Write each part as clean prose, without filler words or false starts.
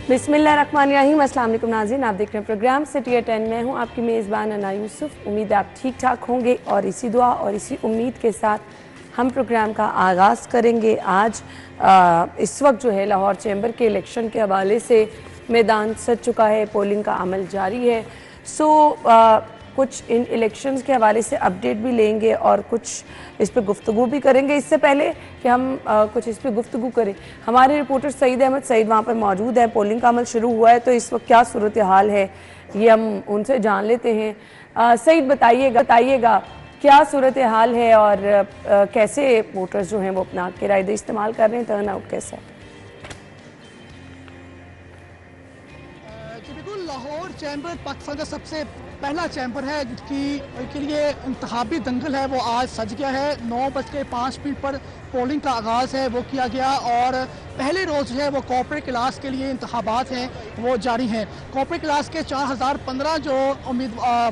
बिस्मिल्लाहिर्रहमानिर्रहीम। अस्सलाम वालेकुम नाज़रीन, आप देख रहे हैं प्रोग्राम सिटी एट 10। मैं हूं आपकी मेज़बान अना यूसुफ। उम्मीद है आप ठीक ठाक होंगे और इसी दुआ और इसी उम्मीद के साथ हम प्रोग्राम का आगाज़ करेंगे। आज इस वक्त जो है लाहौर चैम्बर के इलेक्शन के हवाले से मैदान सज चुका है, पोलिंग का अमल जारी है। कुछ इन इलेक्शंस के हवाले से अपडेट भी लेंगे और कुछ इस पर गुफ्तगू भी करेंगे। इससे पहले कि हम कुछ इस पर गुफ्तगू करें, हमारे रिपोर्टर सईद अहमद सईद वहाँ पर मौजूद है। पोलिंग का अमल शुरू हुआ है तो इस वक्त क्या सूरत हाल है ये हम उनसे जान लेते हैं। सईद बताइएगा क्या सूरत हाल है और कैसे वोटर्स जो हैं वो अपना हक राय इस्तेमाल कर रहे हैं, टर्न आउट कैसा है? बिल्कुल, लाहौर चैम्बर पाकिस्तान का सबसे पहला चैम्बर है के लिए इंतखाबी दंगल है वो आज सज गया है। 9:05 पर पोलिंग का आगाज़ है वो किया गया और पहले रोज़ जो है वो कॉर्पोरेट क्लास के लिए इंतखाबात हैं वो जारी हैं। कॉर्पोरेट क्लास के 4015 जो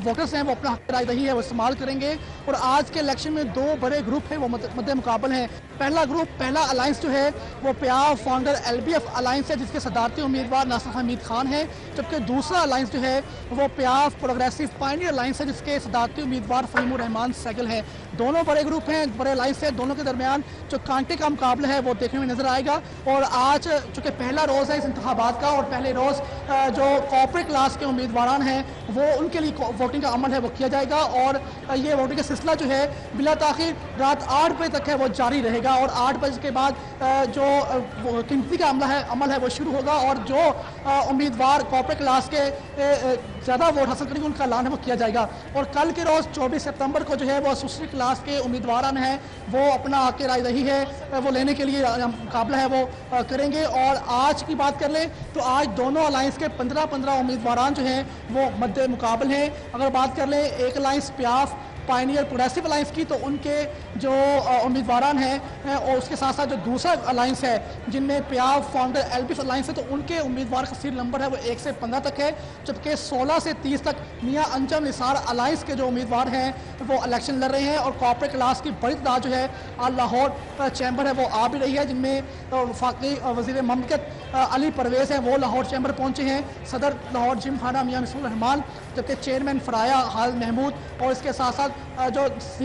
वोटर्स हैं वो अपना हक राय दही है वो इस्तेमाल करेंगे और आज के इलेक्शन में दो बड़े ग्रुप हैं वो मद्दे मुकाबल हैं। पहला अलायंस जो है वो प्याव फाउंडर LBF अलायंस है जिसके सदारती उम्मीदवार नासिर हमीद खान हैं, जबकि दूसरा अलायंस जो है वो प्याव प्रोग्रेसिव पायनियर अलायंस है जिसके सदारती उम्मीदवार फहीमुर रहमान सैगल हैं। दोनों बड़े ग्रुप हैं, बड़े अलायंस हैं, दोनों के दरमियान जो कांटे का मुकाबला है वो देखने में नजर आएगा। और आज चूँकि पहला रोज़ है इस इंतखाबात का और पहले रोज़ जो कॉर्पोरेट क्लास के उम्मीदवार हैं वो उनके लिए वोटिंग का अमल है वो किया जाएगा और ये वोटिंग का सिलसिला जो है बिला ताखिर रात 8 बजे तक है वो जारी रहेगा और 8 बजे के बाद जो गिनती का अमल है वो शुरू होगा और जो उम्मीदवार कॉर्पोरेट क्लास के ज़्यादा वोट हासिल करेंगे उनका ऐलान है वो किया जाएगा। और कल के रोज़ 24 सितंबर को जो है वो एसोसिएट क्लास के उम्मीदवार हैं वो अपना हक राय दही है वो लेने के लिए मुकाबला है वो करेंगे। और आज की बात कर लें तो आज दोनों अलायंस के 15-15 उम्मीदवार जो हैं वो मद्दे मुकाबल हैं। अगर बात कर लें एक अलायंस प्याफ पायनियर प्रोग्रेसिव अलायंस की तो उनके जो उम्मीदवार हैं और उसके साथ साथ जो दूसरा अलायंस है जिनमें प्याव फाउंडर LBF अलायंस है तो उनके उम्मीदवार का सीट नंबर है वो 1 से 15 तक है, जबकि 16 से 30 तक मियां अंजम निसार अलायंस के जो उम्मीदवार हैं वो इलेक्शन लड़ रहे हैं। और कॉर्पोरेट क्लास की बड़ी तादाद जो है आज लाहौर चैम्बर है वो आ भी रही है, जिनमें वफाकी वज़ीर ममलकत अली परवेज़ हैं वो लाहौर चैम्बर पहुँचे हैं, सदर लाहौर जिम खाना मियां मिसबाह रहमान, जबकि चेयरमैन फराया हाल महमूद और इसके साथ साथ जो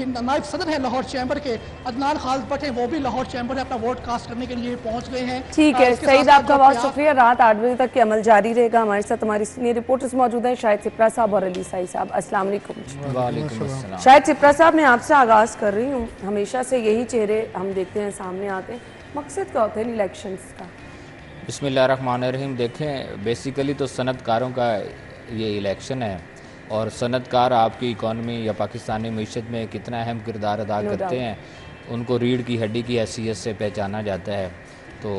नायब सदर है लाहौर चैम्बर के अदनान खालिद भट्ट हैं वो भी लाहौर चैम्बर में अपना वोट कास्ट करने के लिए पहुंच गए हैं। ठीक है सईद, आपका बहुत शुक्रिया। रात 8 बजे तक के अमल जारी रहेगा। हमारे साथ हमारी सीनियर रिपोर्टर्स मौजूद हैं, शाहिद सिप्रा साहब और अली साई साहब। अस्सलाम वालेकुम। शाहिद सिप्रा साहब, मैं आपसे आगाज़ कर रही हूँ। हमेशा से यही चेहरे हम देखते हैं सामने आते हैं, मकसद क्या होता है इलेक्शंस का? बिस्मिल्लाहिर्रहमानिर्रहीम। देखें, बेसिकली तो सनतकारों का ये इलेक्शन है और सनतकार आपकी इकॉनमी या पाकिस्तानी मीशत में कितना अहम किरदार अदा करते हैं उनको रीढ़ की हड्डी की हैसियत से पहचाना जाता है। तो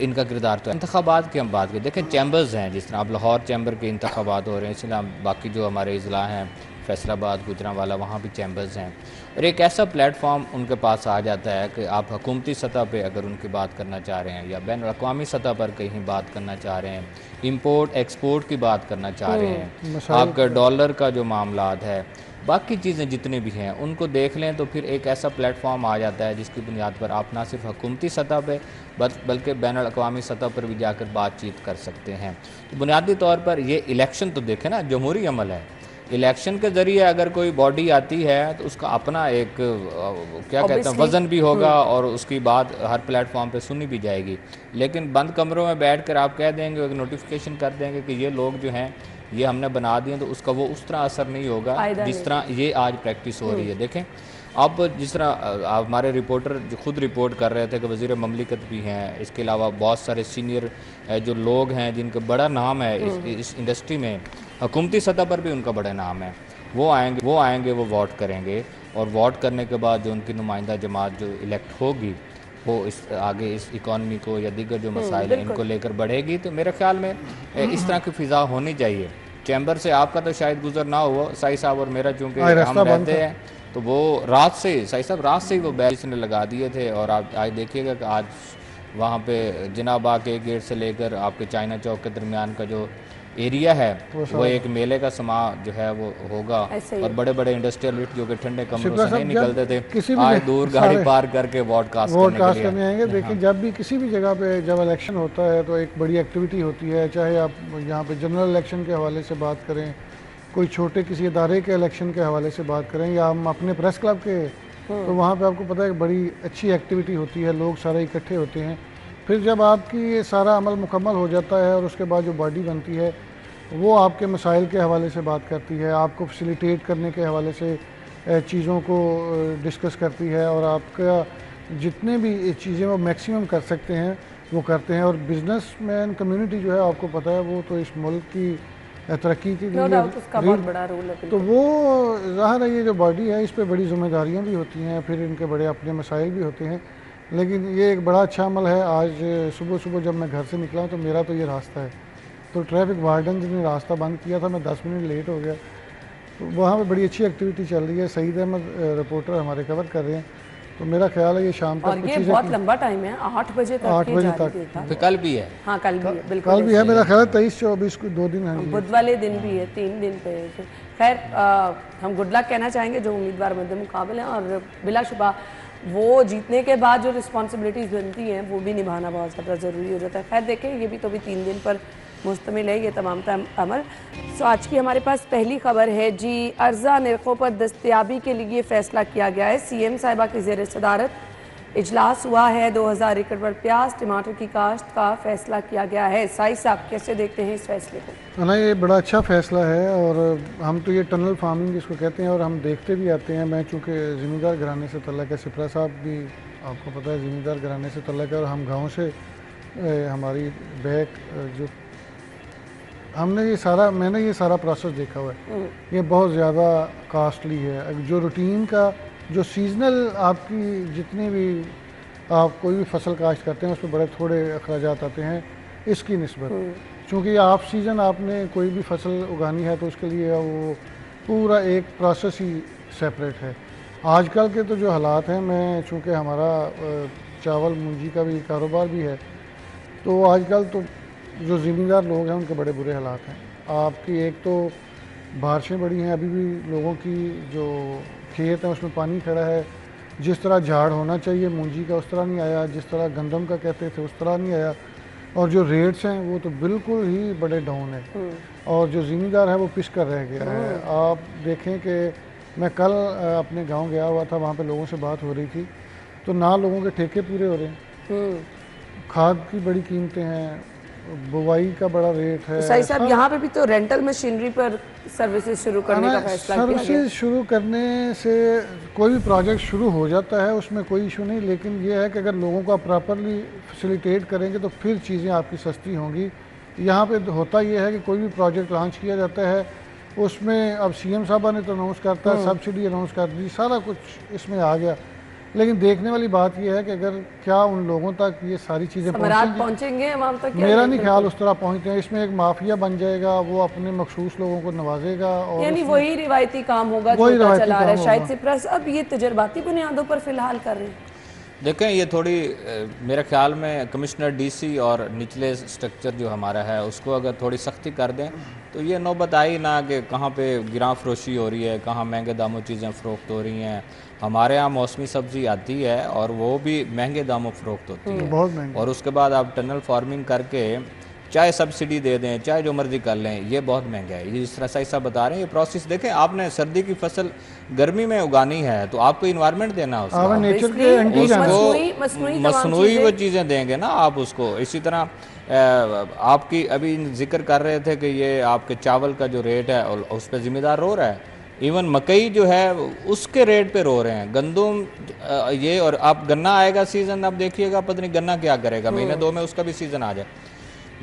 इनका किरदार तो इंतखाबात की हम बात करें, देखें चैम्बर्स हैं, जिस तरह अब लाहौर चैम्बर के इंतखाबात हो रहे हैं, इसलिए बाकी जो हमारे अजला हैं फैसलाबाद गुजरांवाला वहाँ भी चैम्बर्स हैं और एक ऐसा प्लेटफॉर्म उनके पास आ जाता है कि आप हुकूमती सतह पे अगर उनकी बात करना चाह रहे हैं या बैन अवी सतह पर कहीं बात करना चाह रहे हैं, इंपोर्ट एक्सपोर्ट की बात करना चाह रहे हैं, आपका डॉलर का जो मामला है, बाकी चीज़ें जितनी भी हैं उनको देख लें तो फिर एक ऐसा प्लेटफॉर्म आ जाता है जिसकी बुनियाद पर आप ना सिर्फ हुकूमती सतह पे बल्कि बैन अवी सतह पर भी जाकर बातचीत कर सकते हैं। तो बुनियादी तौर पर ये इलेक्शन तो देखें ना, जमहूरी अमल है। इलेक्शन के ज़रिए अगर कोई बॉडी आती है तो उसका अपना एक क्या कहते हैं वज़न भी होगा और उसकी बात हर प्लेटफॉर्म पे सुनी भी जाएगी। लेकिन बंद कमरों में बैठकर आप कह देंगे, एक नोटिफिकेशन कर देंगे कि ये लोग जो हैं ये हमने बना दिए, तो उसका वो उस तरह असर नहीं होगा जिस तरह ये आज प्रैक्टिस हो रही है। देखें, अब जिस तरह हमारे रिपोर्टर जो खुद रिपोर्ट कर रहे थे कि वज़ीर ममलिकत भी हैं, इसके अलावा बहुत सारे सीनियर जो लोग हैं जिनका बड़ा नाम है इस इंडस्ट्री में, हुकूमती सतह पर भी उनका बड़ा नाम है, वो आएंगे वो वोट करेंगे और वोट करने के बाद जो उनकी नुमाइंदा जमात जो इलेक्ट होगी वो आगे इस इकॉनमी को या दीगर जो मसाइल हैं इनको लेकर बढ़ेगी। तो मेरे ख्याल में इस तरह की फ़िज़ा होनी चाहिए। चैम्बर से आपका तो शायद गुजर ना हुआ साई साहब और मेरा, चूँकि हम रहते हैं तो वो रात से साई साहब रात से ही वो बैरिस ने लगा दिए थे और आप आज देखिएगा कि आज वहाँ पे जिनाबाग के गेट से लेकर आपके चाइना चौक के दरमियान का जो एरिया है वो एक मेले का समा जो है वो होगा। ऐसे ही। और बड़े बड़े इंडस्ट्रियलिस्ट जो कि ठंडे कमरों शिप्रा से नहीं साहब, जब निकलते किसी थे भी आज दूर गाड़ी सारे- पार करके वॉडकास्ट वोडकास्ट करने करने के आएंगे। लिए। देखिए जब भी किसी भी जगह पे जब इलेक्शन होता है तो एक बड़ी एक्टिविटी होती है, चाहे आप यहाँ पे जनरल इलेक्शन के हवाले से बात करें, कोई छोटे किसी इदारे के इलेक्शन के हवाले से बात करें, या हम अपने प्रेस क्लब के, तो वहाँ पे आपको पता है कि बड़ी अच्छी एक्टिविटी होती है, लोग सारे इकट्ठे होते हैं। फिर जब आपकी ये सारा अमल मुकम्मल हो जाता है और उसके बाद जो बॉडी बनती है वो आपके मसाइल के हवाले से बात करती है, आपको फैसिलिटेट करने के हवाले से चीज़ों को डिस्कस करती है, और आपका जितने भी चीज़ें वो मैक्सिमम कर सकते हैं वो करते हैं। और बिजनेसमैन कम्युनिटी जो है आपको पता है वो तो इस मुल्क की तरक्की के नो लिए डाउट उसका बहुत बड़ा रोल है। तो वो ज़ाहिर है ये जो बॉडी है इस पे बड़ी जिम्मेदारियां भी होती हैं, फिर इनके बड़े अपने मसाइल भी होते हैं, लेकिन ये एक बड़ा अच्छा अमल है। आज सुबह सुबह जब मैं घर से निकला तो मेरा तो ये रास्ता है, तो ट्रैफिक वार्डन ने रास्ता बंद किया था, मैं 10 मिनट लेट हो गया। तो वहाँ पे बड़ी अच्छी एक्टिविटी चल रही है, सईद अहमद रिपोर्टर हमारे कवर कर रहे हैं, तो मेरा ख्याल है ये शाम और तक कुछ ये चीज़ें बहुत लंबा टाइम है, 8 बजे तक 8 ये बजे जारी तक। रहता है। फिर कल भी है। हाँ कल भी है, बिल्कुल कल भी है, मेरा ख्याल है 23-24 को 2 दिन है। बुध वाले दिन भी है, 3 दिन पे है। खैर हम गुड लक कहना चाहेंगे जो उम्मीदवार मध्य मुकाबले हैं, और बिलाशुबा वो जीतने के बाद जो रिस्पॉन्सिबिलिटीज़ बनती हैं वो भी निभाना बहुत ज़्यादा ज़रूरी हो जाता है। खैर देखें ये भी तो भी 3 दिन पर मुश्तमिल है ये तमाम अमल। सो आज की हमारे पास पहली खबर है जी, अर्जा नरखों पर दस्तयाबी के लिए फैसला किया गया है। सीएम साहिबा की ज़ेर सदारत इजलास हुआ है। 2000 एकड़ पर प्याज टमाटर की काश्त का फैसला किया गया है। साई साहब कैसे देखते हैं इस फैसले को? ना ये बड़ा अच्छा फैसला है, और हम तो ये टनल फार्मिंग जिसको कहते हैं और हम देखते भी आते हैं। मैं चूँकि ज़मींदार घराने से तल्लक है, सिपरा साहब भी आपको पता है ज़मींदार घराने से तल्लक है, और हम गाँव से हमारी बैक जो मैंने ये सारा प्रोसेस देखा हुआ है। ये बहुत ज़्यादा कास्टली है। जो रूटीन का जो सीजनल आपकी जितनी भी आप कोई भी फसल काश्त करते हैं उस पर बड़े थोड़े अखराजात आते हैं इसकी निस्बत, चूँकि ऑफ सीज़न आपने कोई भी फसल उगानी है तो उसके लिए वो पूरा एक प्रोसेस ही सेपरेट है। आजकल के तो जो हालात हैं, मैं चूँकि हमारा चावल मूंजी का भी कारोबार भी है, तो आजकल तो जो ज़मींदार लोग हैं उनके बड़े बुरे हालात हैं। आपकी एक तो बारिशें बड़ी हैं, अभी भी लोगों की जो खेत है उसमें पानी खड़ा है, जिस तरह झाड़ होना चाहिए मूंजी का उस तरह नहीं आया, जिस तरह गंदम का कहते थे उस तरह नहीं आया, और जो रेट्स हैं वो तो बिल्कुल ही बड़े डाउन है, और जो ज़मींदार है वो पिस कर रह गया है। आप देखें कि मैं कल अपने गांव गया हुआ था, वहाँ पे लोगों से बात हो रही थी, तो ना लोगों के ठेके पूरे हो रहे हैं, खाद की बड़ी कीमतें हैं, बुवाई का बड़ा रेट है। साई साहब यहाँ पे भी तो रेंटल मशीनरी पर सर्विसेज शुरू करने का फैसला किया गया। सर्विसेज शुरू करने से कोई भी प्रोजेक्ट शुरू हो जाता है, उसमें कोई इशू नहीं, लेकिन ये है कि अगर लोगों को आप प्रॉपरली फैसिलिटेट करेंगे तो फिर चीज़ें आपकी सस्ती होंगी। यहाँ पे होता ये है कि कोई भी प्रोजेक्ट लॉन्च किया जाता है उसमें अब सीएम साहबा ने तो अनाउंस करता है, सब्सिडी अनाउंस कर दी, सारा कुछ इसमें आ गया, लेकिन देखने वाली बात यह है कि अगर क्या उन लोगों तक ये सारी चीज़ें पहुंचेंगे अवाम तक, मेरा नहीं ख्याल उस तरह पहुंचते हैं। इसमें एक माफिया बन जाएगा, वो अपने मखसूस लोगों को नवाजेगा, और यानी वही रिवायती काम होगा जो चला रहा है शायद सिपरा। अब ये तजर्बाती बुनियादों पर फिलहाल कर रहे हैं। देखें ये थोड़ी मेरे ख्याल में कमिश्नर डीसी और निचले स्ट्रक्चर जो हमारा है उसको अगर थोड़ी सख्ती कर दें तो ये नौबत आई ना कि कहाँ पे गिरां फरोशी हो रही है, कहाँ महंगे दामों चीज़ें फ़रोख्त हो रही हैं। हमारे यहाँ मौसमी सब्ज़ी आती है और वो भी महंगे दामों फ़रोख्त होती है, बहुत महंगी, और उसके बाद आप टनल फार्मिंग करके चाहे सब्सिडी दे दें चाहे जो मर्ज़ी कर लें, ये बहुत महंगा है। ये जिस तरह साई साहब बता रहे हैं ये प्रोसेस देखें, आपने सर्दी की फसल गर्मी में उगानी है तो आपको इन्वायरमेंट देना उसको, नेचर के एंटी मसनूई वो चीज़ें देंगे ना आप उसको। इसी तरह आपकी अभी जिक्र कर रहे थे कि ये आपके चावल का जो रेट है उस पर ज़िम्मेदार रो रहा है, इवन मकई जो है उसके रेट पे रो रहे हैं, गंदम ये, और आप गन्ना आएगा सीज़न, अब देखिएगा पता नहीं गन्ना क्या करेगा, महीने 2 में उसका भी सीज़न आ जाए।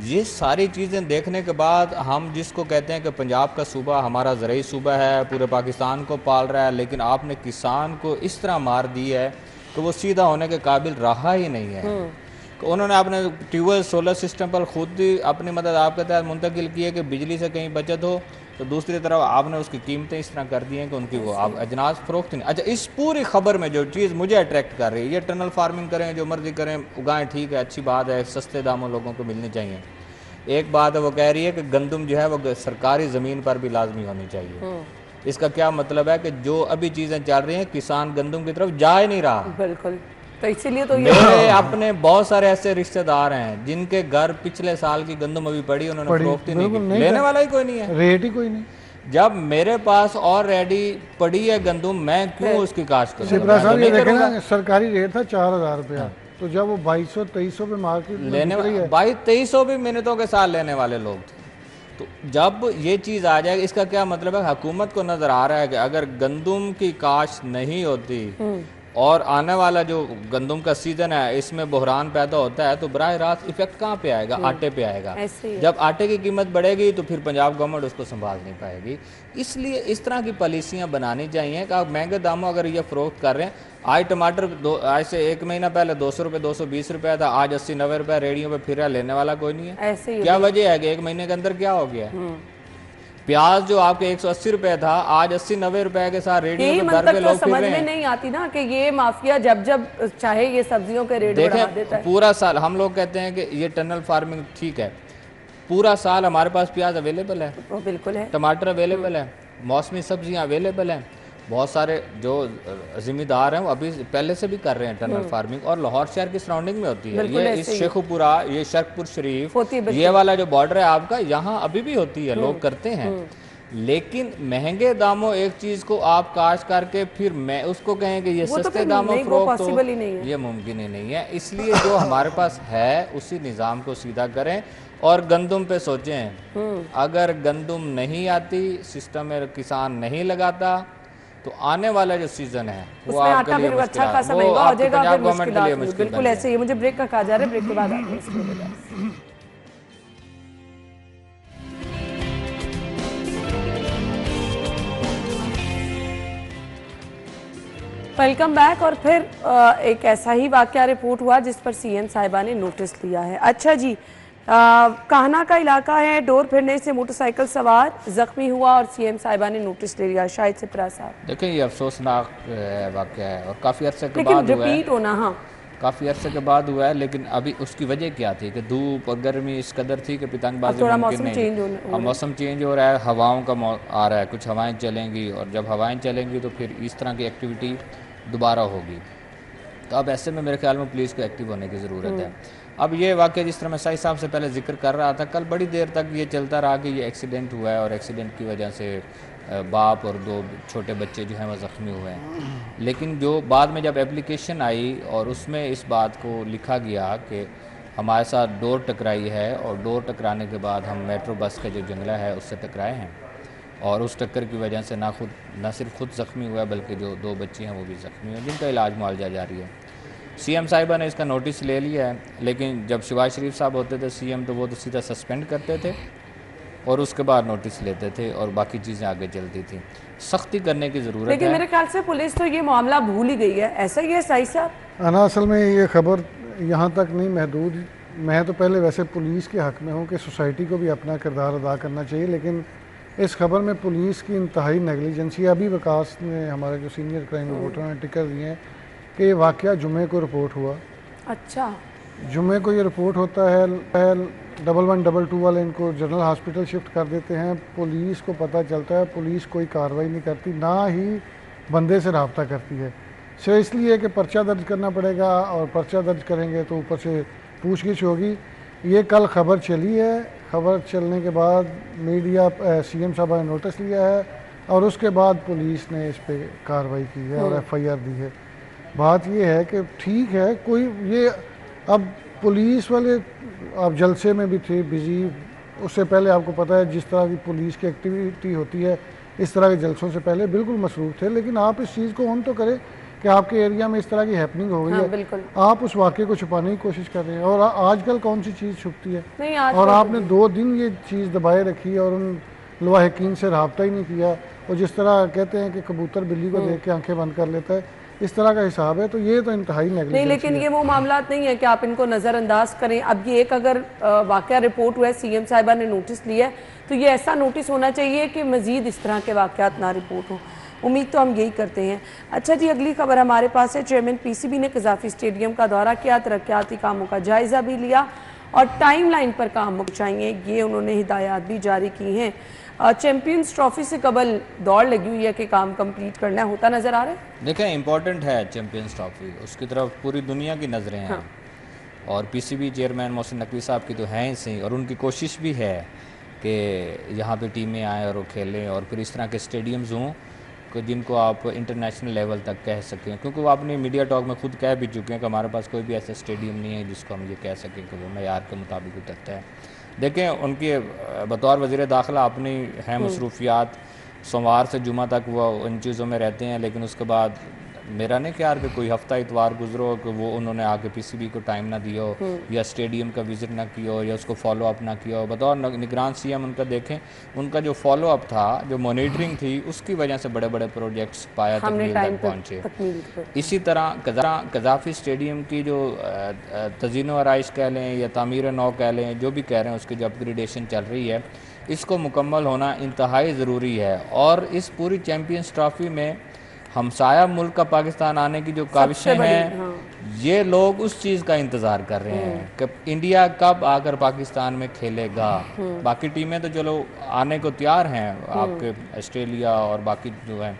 ये सारी चीज़ें देखने के बाद हम जिसको कहते हैं कि पंजाब का सूबा हमारा ज़रई सूबा है, पूरे पाकिस्तान को पाल रहा है, लेकिन आपने किसान को इस तरह मार दी है कि वो सीधा होने के काबिल रहा ही नहीं है। तो उन्होंने अपने ट्यूबवेल सोलर सिस्टम पर खुद ही अपनी मदद आपके तहत मुंतकिल की है कि बिजली से कहीं बचत हो, तो दूसरी तरफ आपने उसकी कीमतें इस तरह कर दी हैं कि उनकी वो आप अजनास फ़रोख्त नहीं। अच्छा, इस पूरी खबर में जो चीज़ मुझे अट्रैक्ट कर रही है, ये टनल फार्मिंग करें जो मर्जी करें उगाएं, ठीक है अच्छी बात है, सस्ते दामों लोगों को मिलने चाहिए, एक बात है वो कह रही है कि गंदम जो है वो सरकारी ज़मीन पर भी लाजमी होनी चाहिए। इसका क्या मतलब है कि जो अभी चीज़ें चल रही हैं किसान गंदम की तरफ जा ही नहीं रहा। बिल्कुल, तो इसीलिए तो ये मेरे अपने बहुत सारे ऐसे रिश्तेदार हैं जिनके घर पिछले साल की गंदम अभी पड़ी, उन्होंने फरोख्त ही नहीं की, लेने वाला ही कोई नहीं है, रेट ही कोई नहीं। जब मेरे पास ऑलरेडी पड़ी है गंदम, मैं क्यों उसकी काश्त करूं? शिप्रा साहब ये देखें ना, सरकारी रेट था 4000 रुपया, तो जब वो 2200-2300 पे मार्केट लेने 2200-2300 भी मिनटों के साथ लेने वाले लोग थे। तो जब ये चीज़ आ जाएगी, इसका क्या मतलब है? हुकूमत को नज़र आ रहा है कि अगर गंदम की काश्त नहीं होती और आने वाला जो गंदम का सीज़न है इसमें बहरान पैदा होता है, तो बराह रास्त इफेक्ट कहाँ पे आएगा? आटे पे आएगा। जब आटे की कीमत बढ़ेगी तो फिर पंजाब गवर्नमेंट उसको संभाल नहीं पाएगी। इसलिए इस तरह की पॉलिसियाँ बनानी चाहिए कि आप महंगे दामों अगर ये फ़रोख्त कर रहे हैं, आज टमाटर आज से 1 महीना पहले 200 रुपये 220 रुपये था, आज 80-90 रुपये रेडियो पे फिर लेने वाला कोई नहीं है। ऐसे ही क्या वजह है कि 1 महीने के अंदर क्या हो गया? प्याज जो आपके 180 रुपए था, आज 80-90 रुपए के साथ रेडियो पे दर पे लोग फिर रहे हैं। समझ में नहीं आती ना कि ये माफिया जब जब चाहे ये सब्जियों के रेट बढ़ा देता है। पूरा साल हम लोग कहते हैं कि ये टनल फार्मिंग ठीक है, पूरा साल हमारे पास प्याज अवेलेबल है, बिल्कुल है, टमाटर अवेलेबल है, मौसमी सब्जियां अवेलेबल हैं। बहुत सारे जो जिम्मेदार हैं वो अभी पहले से भी कर रहे हैं टनल फार्मिंग, और लाहौर शहर की सराउंडिंग में होती है ये। इस शेखुपुरा, ये शरकपुर शरीफ, ये वाला जो बॉर्डर है आपका, यहाँ अभी भी होती है, लोग करते हैं। लेकिन महंगे दामों एक चीज को आप काश्त करके फिर मैं उसको कहें कि ये सस्ते दामों फरोख्त हो, ये मुमकिन ही नहीं है। इसलिए जो हमारे पास है उसी निज़ाम को सीधा करें और गंदम पे सोचें। अगर गंदम नहीं आती, सिस्टम में किसान नहीं लगाता, तो आने वाला जो सीजन है वो आपके लिए अच्छा खासा महंगा हो जाएगा, पंजाब गवर्नमेंट के लिए मुश्किल। बिल्कुल ऐसे ही। मुझे ब्रेक का कहा जा रहा है, ब्रेक के बाद आपको इसको बताएं। Welcome back. और फिर एक ऐसा ही वाकया रिपोर्ट हुआ जिस पर सीएम साहिबा ने नोटिस लिया है। अच्छा जी, काहना का इलाका है, डोर फिरने से मोटरसाइकिल सवार जख्मी हुआ और सीएम साहिबा ने नोटिस ले लिया। शायद सिप्रा साहब देखिए ये अफसोसनाक वाकया है और काफ़ी अरसे के लेकिन बाद हुआ है, रिपीट होना, हाँ काफ़ी अरसे के बाद हुआ है। लेकिन अभी उसकी वजह क्या थी कि धूप और गर्मी इस कदर थी कि पतंगबाजी मुमकिन नहीं। अब मौसम चेंज हो रहा है, हवाओं का आ रहा है, कुछ हवाएं चलेंगी और जब हवाएं चलेंगी तो फिर इस तरह की एक्टिविटी दोबारा होगी। तो अब ऐसे में मेरे ख्याल में पुलिस को एक्टिव होने की ज़रूरत है। अब ये वाकया जिस तरह मैं साहिब साहब से पहले जिक्र कर रहा था, कल बड़ी देर तक ये चलता रहा कि ये एक्सीडेंट हुआ है और एक्सीडेंट की वजह से बाप और 2 छोटे बच्चे जो हैं वो ज़ख्मी हुए हैं। लेकिन जो बाद में जब एप्लीकेशन आई और उसमें इस बात को लिखा गया कि हमारे साथ डोर टकराई है और डोर टकराने के बाद हम मेट्रो बस का जो जंगला है उससे टकराए हैं और उस टक्कर की वजह से ना सिर्फ खुद ज़ख्मी हुआ है बल्कि जो 2 बच्चे हैं वो भी ज़ख्मी हैं जिनका इलाज मुआवजा जारी है। सीएम साहिबा ने इसका नोटिस ले लिया है, लेकिन जब शहबाज शरीफ साहब होते थे सीएम तो वो तो सीधा सस्पेंड करते थे और उसके बाद नोटिस लेते थे और बाकी चीज़ें आगे चलती थी। सख्ती करने की ज़रूरत है। लेकिन मेरे ख्याल से पुलिस तो ये मामला भूल ही गई है, ऐसा ही है साहिब साहब? अना असल में ये खबर यहाँ तक नहीं महदूद, मैं तो पहले वैसे पुलिस के हक़ में हूँ कि सोसाइटी को भी अपना किरदार अदा करना चाहिए, लेकिन इस खबर में पुलिस की इंतहाई नेगलिजेंसी। अभी विकास ने, हमारे जो सीनियर क्राइम रिपोर्टर ने टिकर दिए हैं कि ये वाक़या जुमे को रिपोर्ट हुआ। अच्छा, जुमे को ये रिपोर्ट होता है, 1112 वाले इनको जनरल हॉस्पिटल शिफ्ट कर देते हैं, पुलिस को पता चलता है, पुलिस कोई कार्रवाई नहीं करती, ना ही बंदे से रब्ता करती है। सिर्फ इसलिए कि पर्चा दर्ज करना पड़ेगा और पर्चा दर्ज करेंगे तो ऊपर से पूछगिछ होगी। ये कल खबर चली है, खबर चलने के बाद मीडिया सीएम साहब ने नोटिस लिया है और उसके बाद पुलिस ने इस पर कार्रवाई की है और FIR दी है। बात ये है कि ठीक है, कोई ये अब पुलिस वाले आप जलसे में भी थे बिज़ी, उससे पहले आपको पता है जिस तरह की पुलिस की एक्टिविटी होती है इस तरह के जलसों से पहले बिल्कुल मसरूफ़ थे, लेकिन आप इस चीज़ को ऑन तो करें कि आपके एरिया में इस तरह की हैपनिंग हो गई है, आप उस वाक़े को छुपाने की कोशिश कर रहे हैं। और आजकल कौन सी चीज़ छुपती है? और आपने 2 दिन ये चीज़ दबाए रखी और उन लवाहिकीन से रब्ता ही नहीं किया। और जिस तरह कहते हैं कि कबूतर बिल्ली को देख के आंखें बंद कर लेता है, इस तरह का हिसाब है, तो ये तो इंतहाई नेगलिजेंस नहीं। लेकिन ये वो मामला नहीं है कि आप इनको नज़रअंदाज करें। अब ये एक अगर वाकया रिपोर्ट हुआ है, सीएम साहिबा ने नोटिस लिया है, तो ये ऐसा नोटिस होना चाहिए कि मज़ीद इस तरह के वाकयात ना रिपोर्ट हों। उम्मीद तो हम यही करते हैं। अच्छा जी, अगली खबर हमारे पास है। चेयरमैन PCB ने कज़ाफ़ी स्टेडियम का दौरा किया, तरक्याती कामों का जायज़ा भी लिया और टाइमलाइन पर काम पहुँचाएंगे, ये उन्होंने हिदायत भी जारी की हैं। चैंपियंस ट्रॉफी से कबल दौड़ लगी हुई है कि काम कंप्लीट करना होता नज़र आ रहा है। देखें इम्पॉर्टेंट है चैंपियंस ट्रॉफी, उसकी तरफ पूरी दुनिया की नज़रें हैं। और पीसीबी चेयरमैन मोहसिन नकवी साहब की तो हैं ही सही, और उनकी कोशिश भी है कि यहाँ पे टीमें आएँ और वो खेलें, और फिर इस तरह के स्टेडियम्स हों कि जिनको आप इंटरनेशनल लेवल तक कह सकें, क्योंकि वो अपने मीडिया टॉक में खुद कह भी चुके हैं कि हमारे पास कोई भी ऐसा स्टेडियम नहीं है जिसको हम ये कह सकें कि वो मयार के मुताबिक उतरता है। देखें उनके बतौर वज़ीर दाखिला अपनी हैं मसरूफियात, सोमवार से जुमा तक वो इन चीज़ों में रहते हैं, लेकिन उसके बाद मेरा नहीं ख्याल कि कोई हफ्ता इतवार गुजरो कि वो उन्होंने आके पीसीबी को टाइम ना दिया हो, या स्टेडियम का विज़िट ना किया हो, या उसको फॉलो अप ना किया हो। बतौर निगरान सीएम उनका देखें, उनका जो फॉलो अप था, जो मॉनिटरिंग थी, उसकी वजह से बड़े बड़े प्रोजेक्ट्स पाया तकमील तक पहुँचे। इसी तरह कज़ाफ़ी स्टेडियम की जो तज़ीन व आराइश कह लें या तामीर नौ कह लें, जो भी कह रहे हैं, उसकी जो अपग्रेडेशन चल रही है, इसको मुकम्मल होना इंतहाई ज़रूरी है। और इस पूरी चैम्पियंस ट्रॉफ़ी में हमसाया मुल्क का पाकिस्तान आने की जो काविशें हैं, ये लोग उस चीज़ का इंतज़ार कर रहे हैं कि इंडिया कब आकर पाकिस्तान में खेलेगा। बाकी टीमें तो चलो आने को तैयार हैं, आपके ऑस्ट्रेलिया और बाकी जो है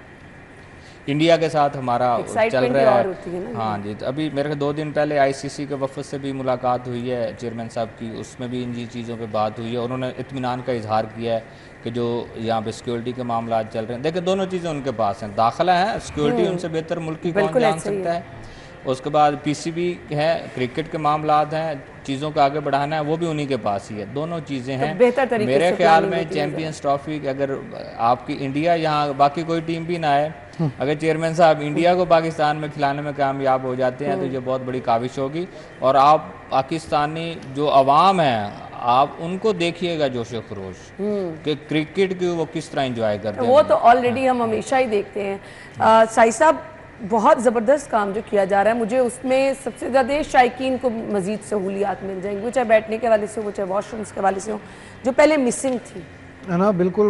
इंडिया के साथ हमारा चल रहा है। हाँ जी, तो अभी मेरे 2 दिन पहले आईसीसी के वफद से भी मुलाकात हुई है चेयरमैन साहब की, उसमें भी इन चीज़ों पे बात हुई है। उन्होंने इत्मीनान का इजहार किया है कि जो यहाँ पे सिक्योरिटी के मामला चल रहे हैं, देखिए दोनों चीज़ें उनके पास हैं, दाखिला है, सिक्योरिटी उनसे बेहतर मुल्क की कौन जान सकता है। उसके बाद पीसीबी है, क्रिकेट के मामला हैं, चीज़ों को आगे बढ़ाना है, वो भी उन्हीं के पास ही है। दोनों चीज़ें हैं। मेरे ख्याल में चैम्पियंस ट्रॉफी अगर आपकी इंडिया यहाँ बाकी कोई टीम भी ना आए, अगर चेयरमैन साहब इंडिया को पाकिस्तान में खिलाने में कामयाब हो जाते हैं तो ये बहुत बड़ी काविश होगी। और आप पाकिस्तानी जो अवाम है, आप उनको देखिएगा जोश खरोश कि क्रिकेट की वो किस तरह एंजॉय करते हैं। वो तो ऑलरेडी हम हमेशा ही देखते हैं। साई साहब, बहुत ज़बरदस्त काम जो किया जा रहा है, मुझे उसमें सबसे ज़्यादा शायकीन को मज़ीद सहूलियात मिल जाएंगी, वो चाहे बैठने के हवाले से हो, चाहे वॉशरूम्स के हवाले से हो, जो पहले मिसिंग थी। है ना, बिल्कुल।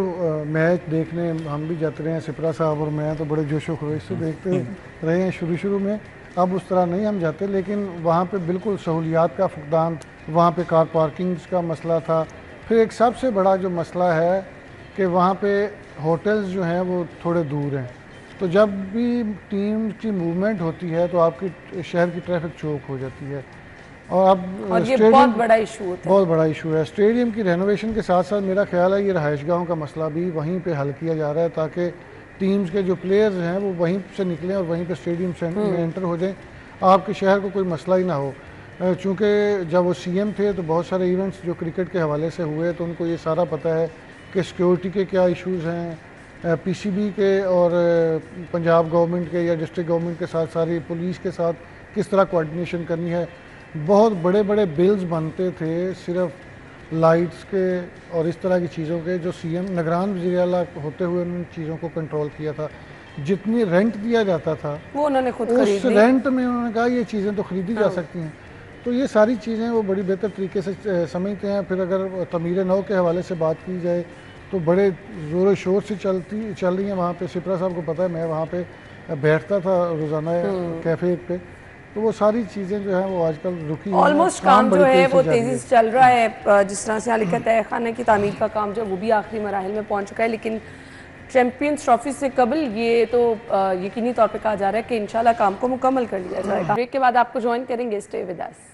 मैच देखने हम भी जाते रहे हैं, सिपरा साहब और मैं तो बड़े जोशो खरोश से देखते रहे हैं शुरू में। अब उस तरह नहीं हम जाते, लेकिन वहाँ पे बिल्कुल सहूलियात का फुकदान, वहाँ पे कार पार्किंग्स का मसला था। फिर एक सबसे बड़ा जो मसला है कि वहाँ पे होटल्स जो हैं वो थोड़े दूर हैं, तो जब भी टीम की मूवमेंट होती है तो आपकी शहर की ट्रैफिक चौक हो जाती है। और अब ये बहुत बड़ा इशू होता है, बहुत बड़ा इशू है। स्टेडियम की रेनोवेशन के साथ साथ मेरा ख्याल है ये रहायशगाहों का मसला भी वहीं पे हल किया जा रहा है, ताकि टीम्स के जो प्लेयर्स हैं वो वहीं से निकलें और वहीं पे स्टेडियम में एंटर हो जाएं, आपके शहर को कोई मसला ही ना हो। चूँकि जब वो सीएम थे तो बहुत सारे इवेंट्स जो क्रिकेट के हवाले से हुए, तो उनको ये सारा पता है कि सिक्योरिटी के क्या इशूज़ हैं, पीसीबी के और पंजाब गवर्नमेंट के या डिस्ट्रिक्ट गवर्नमेंट के साथ, सारी पुलिस के साथ किस तरह कोऑर्डिनेशन करनी है। बहुत बड़े बड़े बिल्स बनते थे सिर्फ लाइट्स के और इस तरह की चीज़ों के, जो सीएम निगरान वज़ीर आला होते हुए उन चीज़ों को कंट्रोल किया था। जितनी रेंट दिया जाता था वो उन्होंने खुद उस रेंट में उन्होंने कहा ये चीज़ें तो ख़रीदी जा सकती हैं। तो ये सारी चीज़ें वो बड़ी बेहतर तरीके से समझते हैं। फिर अगर तमीर नौ के हवाले से बात की जाए तो बड़े ज़ोर शोर से चल रही हैं वहाँ पे। सिपरा साहब को पता है, मैं वहाँ पे बैठता था रोज़ाना कैफ़े पे, तो वो सारी चीज़ें जो हैं वो आजकल रुकी हैं। ऑलमोस्ट काम जो है वो तेज़ी से चल रहा है। जिस तरह से हालिका तय खाना की तामीर का काम जो है वो भी आखिरी मराहिल में पहुँच चुका है, लेकिन चैम्पियंस ट्रॉफी से कबल ये तो यकीनी तौर पे कहा जा रहा है कि इंशाल्लाह काम को मुकम्मल कर लिया जाएगा। ब्रेक के बाद आपको ज्वाइन करेंगे, stay with us.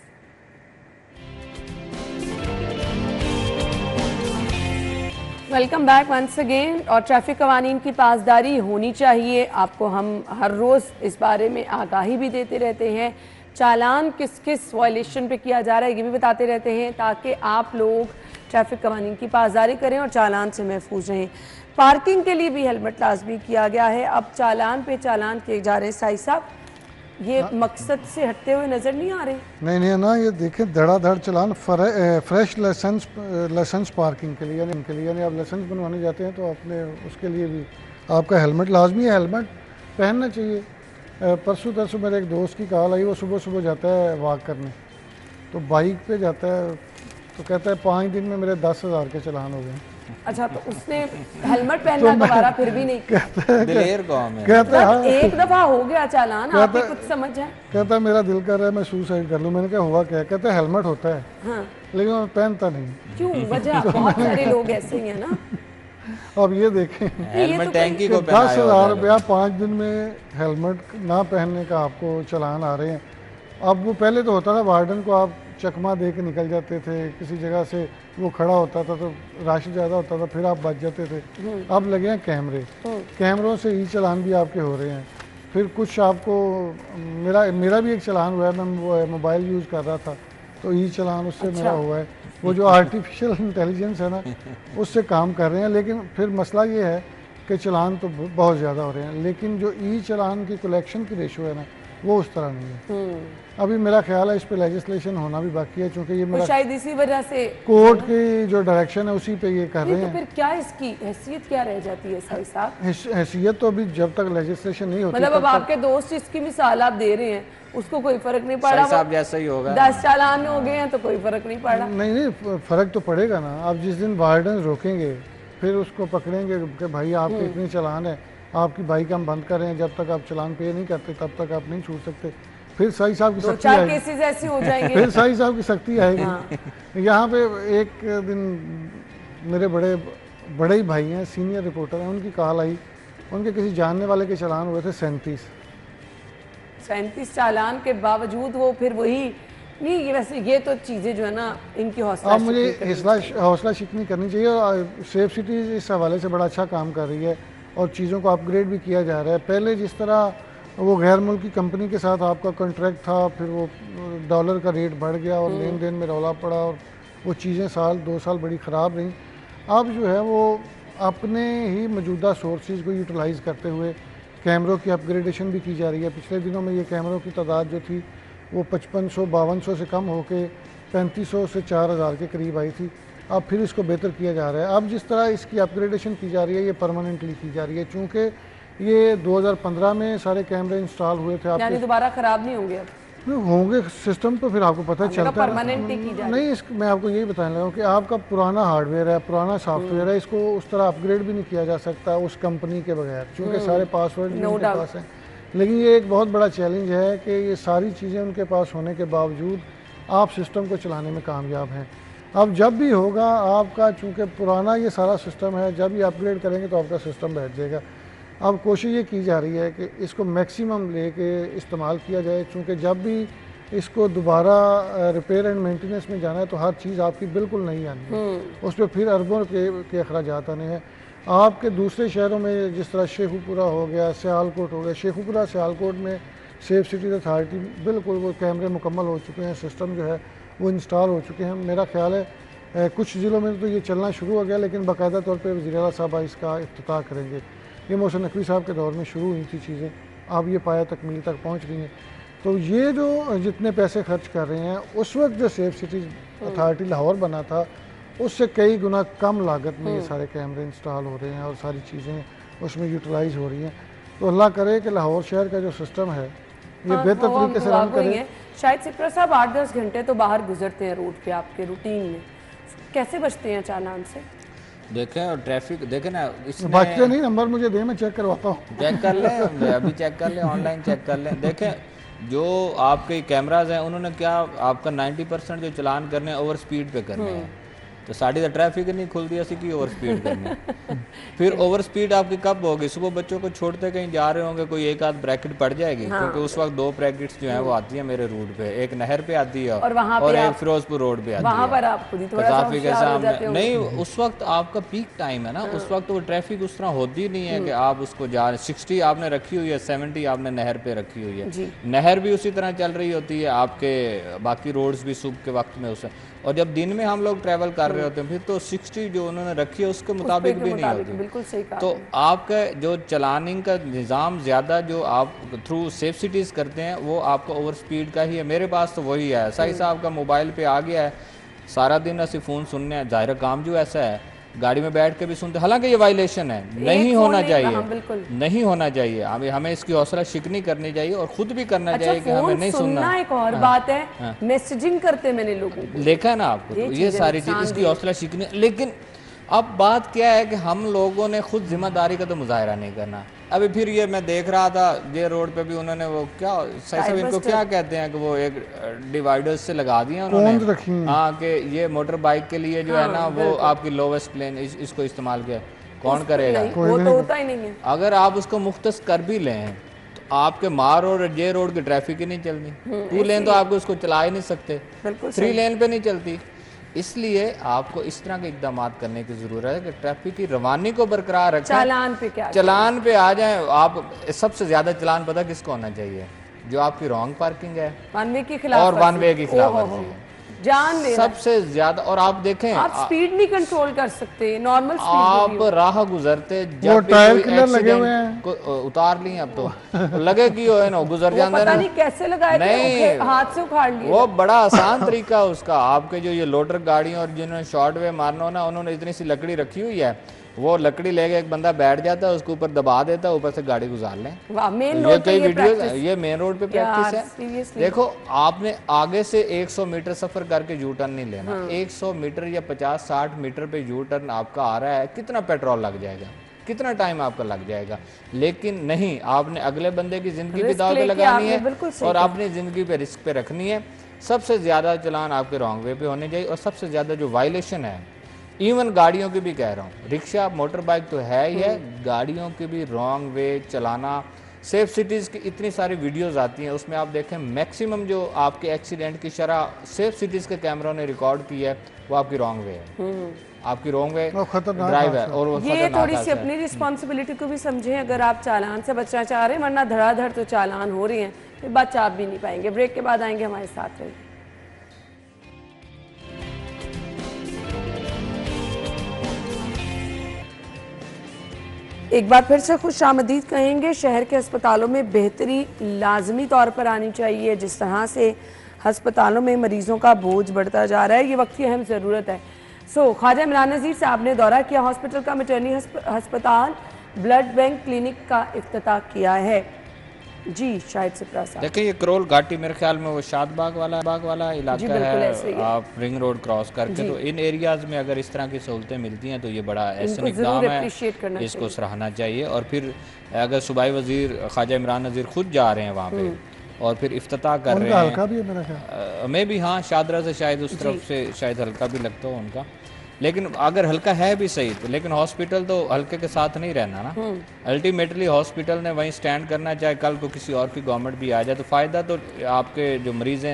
Welcome back once again. और ट्रैफिक कवानीन की पासदारी होनी चाहिए, आपको हम हर रोज़ इस बारे में आगाही भी देते रहते हैं। चालान किस किस वायलेशन पे किया जा रहा है ये भी बताते रहते हैं, ताकि आप लोग ट्रैफिक कवानीन की पासदारी करें और चालान से महफूज रहें। पार्किंग के लिए भी हेलमेट लाजमी किया गया है। अब चालान पे चालान किए जा रहे हैं। साई साहब, ये मकसद से हटते हुए नज़र नहीं आ रहे? नहीं ना, ये देखें धड़ाधड़ चलान फ्रेश लाइसेंस पार्किंग के लिए, यानी आप लाइसेंस बनवाने जाते हैं तो अपने उसके लिए भी आपका हेलमेट लाजमी है, हेलमेट पहनना चाहिए। परसों तरसों मेरे एक दोस्त की कॉल आई, वो सुबह सुबह जाता है वॉक करने, तो बाइक पे जाता है तो कहता है 5 दिन में मेरे 10,000 के चलान हो गए। अच्छा, तो उसने हेलमेट पहनना दोबारा फिर भी नहीं किया। दिलेर कौम है। कहता है हाँ, एक दफा हो गया चालान, आपकी कुछ समझ है? कहता है मेरा दिल कर रहा है मैं सुसाइड कर लूं। मैंने कहा हुआ क्या? कहता है हेलमेट होता है हाँ, लेकिन मैं पहनता नहीं। क्यों? वजह बहुत सारे लोग ऐसे ही हैं ना। अब ये देखें हेलमेट टैंकी को 10,000 रुपया 5 दिन में हेलमेट ना पहनने का आपको चलान आ रहे हैं। अब वो पहले तो होता था वार्डन को आप चकमा दे के निकल जाते थे, किसी जगह से वो खड़ा होता था तो रश ज़्यादा होता था, फिर आप बच जाते थे। अब लगे हैं कैमरे, कैमरों से ई चालान भी आपके हो रहे हैं। फिर कुछ आपको मेरा भी एक चालान हुआ है, मैं मोबाइल यूज़ कर रहा था तो ई चालान उससे मेरा हुआ है। वो जो आर्टिफिशियल इंटेलिजेंस है ना उससे काम कर रहे हैं, लेकिन फिर मसला ये है कि चालान तो बहुत ज़्यादा हो रहे हैं, लेकिन जो ई चालान की कलेक्शन की रेशो है ना वो उस तरह नहीं है। अभी मेरा ख्याल है इस पे लेजिस्लेशन होना भी बाकी है, क्योंकि ये मेरा शायद इसी वजह से कोर्ट की जो डायरेक्शन है उसी पे ये कर रहे तो हैं। फिर क्या इसकी हैसियत क्या रह जाती है साई साहब? हैसियत तो अभी जब तक लेजिस्लेशन नहीं होती मतलब अब तब तक आपके दोस्त जिसकी मिसाल आप दे रहे हैं उसको कोई फर्क नहीं पड़ा, साहब जैसा ही होगा। 10 चालान हो गए हैं तो कोई फर्क नहीं पड़ा। नहीं फर्क तो पड़ेगा ना। अब जिस दिन वार्डन रोकेंगे फिर उसको पकड़ेंगे कि भाई आपके इतने चालान है, आपकी बाइक हम बंद कर रहे हैं, जब तक आप चालान पे नहीं करते तब तक आप नहीं छूट सकते। फिर साई साहब की दो सख्ती चार आएगी, केसेस ऐसे हो जाएंगे। फिर साई साहब की सख्ती आएगी। यहाँ पे एक दिन मेरे बड़े ही भाई हैं, सीनियर रिपोर्टर हैं, उनकी कॉल आई, उनके किसी जानने वाले के चालान हुए थे 37 चालान के बावजूद वो फिर वही नहीं। ये वैसे ये तो चीज़ें जो है ना इनकी हौसला अब मुझे हौसला शिकनी करनी चाहिए। और सेफ सिटीज़ इस हवाले से बड़ा अच्छा काम कर रही है और चीज़ों को अपग्रेड भी किया जा रहा है। पहले जिस तरह वो गैर मुल्की कंपनी के साथ आपका कॉन्ट्रैक्ट था, फिर वो डॉलर का रेट बढ़ गया और लेन देन में रौला पड़ा और वो चीज़ें 2 साल बड़ी ख़राब रहीं। अब जो है वो अपने ही मौजूदा सोर्सेज को यूटिलाइज़ करते हुए कैमरों की अपग्रेडेशन भी की जा रही है। पिछले दिनों में ये कैमरों की तादाद जो थी वो 5500-5200 से कम होकर 3500 से 4000 के करीब आई थी। अब फिर इसको बेहतर किया जा रहा है। अब जिस तरह इसकी अपग्रेडेशन की जा रही है ये परमानेंटली की जा रही है, चूँकि ये 2015 में सारे कैमरे इंस्टॉल हुए थे। यानी दोबारा ख़राब नहीं होंगे अब? होंगे सिस्टम तो फिर आपको पता है चलता है परमानेंट की जा नहीं। मैं आपको यही बताने लगा कि आपका पुराना हार्डवेयर है, पुराना सॉफ्टवेयर है, इसको उस तरह अपग्रेड भी नहीं किया जा सकता उस कंपनी के बगैर, क्योंकि सारे पासवर्ड उनके पास हैं। लेकिन ये एक बहुत बड़ा चैलेंज है कि ये सारी चीज़ें उनके पास होने के बावजूद आप सिस्टम को चलाने में कामयाब हैं। अब जब भी होगा आपका, चूँकि पुराना ये सारा सिस्टम है, जब ये अपग्रेड करेंगे तो आपका सिस्टम बैठ जाएगा। अब कोशिश ये की जा रही है कि इसको मैक्सिमम लेके इस्तेमाल किया जाए, चूँकि जब भी इसको दोबारा रिपेयर एंड मेंटेनेंस में जाना है तो हर चीज़ आपकी बिल्कुल नहीं आनी है, उस पर फिर अरबों के अखराजात आने हैं। आपके दूसरे शहरों में जिस तरह शेखुपुरा हो गया, सियालकोट हो गया, शेखुपुरा सियालकोट में सेफ सिटीज़ अथॉरिटी बिल्कुल वो कैमरे मुकम्मल हो चुके हैं, सिस्टम जो है वो इंस्टॉल हो चुके हैं। मेरा ख्याल है कुछ ज़िलों में तो ये चलना शुरू हो गया, लेकिन बाकायदा तौर पर वज़ीर आला साहब इसका इफ्तिताह करेंगे। ये मोहसिन नकवी साहब के दौर में शुरू हुई थी चीज़ें, अब ये पाया तकमील तक पहुँच रही हैं। तो ये जो जितने पैसे खर्च कर रहे हैं, उस वक्त जो सेफ सिटीज़ अथॉरिटी लाहौर बना था उससे कई गुना कम लागत में ये सारे कैमरे इंस्टॉल हो रहे हैं और सारी चीज़ें उसमें यूटिलाइज़ हो रही हैं। तो अल्लाह करे कि लाहौर शहर का जो सिस्टम है ये बेहतर तरीके से रन करे। शायद सिप्रा साहब 8-10 घंटे तो बाहर गुजरते हैं रोड पे आपके रूटीन में, कैसे बचते हैं चालान से? देखें और ट्रैफिक देखें ना, बचते नहीं, नंबर मुझे दे, मैं चेक करवाता हूँ। चेक कर लें, अभी चेक कर लें, ऑनलाइन चेक कर लें। देखें जो आपके कैमराज हैं उन्होंने क्या आपका 90% जो चलान करने हैं ओवर स्पीड पे करने हैं, तो साड़ी तो ट्रैफिक नहीं खुलती ऐसी की ओवर स्पीड करनी। फिर ओवर स्पीड आपकी कब होगी? सुबह बच्चों को छोड़ते कहीं जा रहे होंगे, कोई एक आध ब्रैकेट पड़ जाएगी, क्योंकि उस वक्त 2 ब्रैकेट्स जो हैं वो आती हैं मेरे रूट पे, एक नहर पे आती है और एक फिरोजपुर रोड पे आती है। वहाँ पर आप खुद ही थोड़ा सा काफी के सामने नहीं, उस वक्त आपका पीक टाइम है ना, उस वक्त वो ट्रैफिक उस तरह होती नहीं है कि आप उसको जा 60 आपने रखी हुई है, 70 आपने नहर पे रखी हुई है। नहर भी उसी तरह चल रही होती है, आपके बाकी रोड्स भी सुबह के वक्त में उसे, और जब दिन में हम लोग ट्रैवल कर रहे होते हैं फिर तो 60 जो उन्होंने रखी है उसके मुताबिक भी नहीं होती। बिल्कुल सही कहा। तो आपका जो चलानिंग का निज़ाम ज़्यादा जो आप थ्रू सेफ सिटीज़ करते हैं वो आपका ओवर स्पीड का ही है। मेरे पास तो वही है, साई साहब का मोबाइल पे आ गया है, सारा दिन ऐसे फ़ोन सुनने हैं, ज़ाहिर काम जो ऐसा है गाड़ी में बैठ के भी सुनते, हालांकि ये वायलेशन है, नहीं होना चाहिए, नहीं होना चाहिए। हमें इसकी हौसला शिकनी करनी चाहिए और खुद भी करना चाहिए कि हमें नहीं सुनना। एक और बात है, मैसेजिंग करते मैंने लोगों को देखा है ना आपको, तो ये सारी चीज इसकी हौसला शिकनी। लेकिन अब बात क्या है कि हम लोगों ने खुद जिम्मेदारी का तो मुजाहरा नहीं करना। अभी फिर ये मैं देख रहा था ये रोड पे भी उन्होंने वो क्या सही सब इनको क्या कहते हैं कि वो एक डिवाइडर्स से लगा दिए उन्होंने, हाँ कि ये मोटर बाइक के लिए जो है ना वो आपकी लोवेस्ट प्लेन इसको इस्तेमाल किया, कौन करेगा? वो तो होता ही नहीं है। अगर आप उसको मुख्तस कर भी लें तो आपके मार और जे रोड की ट्रैफिक ही नहीं चलनी, 2 लेन तो आपको उसको चला ही नहीं सकते, 3 लेन पे नहीं चलती। इसलिए आपको इस तरह के इकदाम करने की जरूरत है कि ट्रैफिक की रवानी को बरकरार रखें। चालान पे क्या, चालान पे आ जाए आप। सबसे ज्यादा चालान पता किसको होना चाहिए? जो आपकी रॉन्ग पार्किंग है, वन वे की खिलाफ और वन वे की खिलाफ वर्जी है, जान ले सबसे ज्यादा। और आप देखें आप स्पीड नहीं कंट्रोल कर सकते, नॉर्मल आप स्पीड राह गुजरते जब वो भी टायर कोई किलर लगे हुए एक्सीडेंट को उतार लिए अब तो लगे की हो ना गुजर जाते पता ना, नहीं कैसे लगाए थे, नहीं हाथ से उखाड़ लिए। वो बड़ा आसान तरीका है उसका। आपके जो ये लोडर गाड़ी और जिन्होंने शॉर्ट वे मारना हो ना, उन्होंने इतनी सी लकड़ी रखी हुई है, वो लकड़ी लेके एक बंदा बैठ जाता है, उसके ऊपर दबा देता है, ऊपर से गाड़ी गुजार लें। ये कई वीडियो ये मेन रोड पे प्रैक्टिस है। सीरियसली देखो आपने आगे से 100 मीटर सफर करके यू टर्न नहीं लेना, 100 मीटर या 50-60 मीटर पे यू टर्न आपका आ रहा है, कितना पेट्रोल लग जाएगा, कितना टाइम आपका लग जाएगा। लेकिन नहीं, आपने अगले बंदे की जिंदगी भी दांव पे लगानी है और अपनी जिंदगी पे रिस्क पे रखनी है। सबसे ज्यादा चलान आपके रॉन्ग वे पे होने चाहिए। और सबसे ज्यादा जो वायलेशन है, इवन गाड़ियों की भी कह रहा हूँ, रिक्शा मोटर बाइक तो है ही है, गाड़ियों की भी रॉन्ग वे चलाना। सेफ सिटीज़ की इतनी सारी वीडियोस आती हैं, उसमें आप देखें मैक्सिमम जो आपके एक्सीडेंट की शरह सेफ सिटीज़ के कैमरों ने रिकॉर्ड की है वो आपकी रॉन्ग वे है, आपकी रॉन्ग वे ड्राइव है। और वो ये थोड़ी सी अपनी रिस्पॉन्सिबिलिटी को भी समझें अगर आप चालान से बचना चाह रहे हैं, वरना धड़ाधड़ तो चालान हो रही हैं, फिर बच आप भी नहीं पाएंगे। ब्रेक के बाद आएंगे, हमारे साथ रहिए। एक बार फिर से खुश आमदीद कहेंगे। शहर के अस्पतालों में बेहतरी लाजमी तौर पर आनी चाहिए। जिस तरह से अस्पतालों में मरीजों का बोझ बढ़ता जा रहा है, ये वक्त की अहम ज़रूरत है। ख्वाजा इमरान नज़ीर साहब ने दौरा किया हॉस्पिटल का, मैटरनिटी अस्पताल, ब्लड बैंक क्लिनिक का इफ्तिताह किया है। जी शायद से प्रसाद देखिए, ये करोल घाटी मेरे ख्याल में वो शादबाग वाला इलाका है, आप रिंग रोड क्रॉस करके, तो इन एरियाज में अगर इस तरह की सहूलतें मिलती हैं तो ये बड़ा ऐसा इक़दाम है, इसको सराहना चाहिए। और फिर अगर सूबाई वजीर ख्वाजा इमरान नज़ीर खुद जा रहे हैं वहाँ पे और फिर इफ्तिताह कर रहे हैं, मैं भी हाँ शादरा से शायद उस तरफ से शायद हल्का भी लगता हो उनका, लेकिन अगर हल्का है भी सही तो, लेकिन हॉस्पिटल तो हल्के के साथ नहीं रहना ना। अल्टीमेटली हॉस्पिटल ने वहीं स्टैंड करना, चाहे कल को किसी और की गवर्नमेंट भी आ जाए, तो फ़ायदा तो आपके जो मरीज़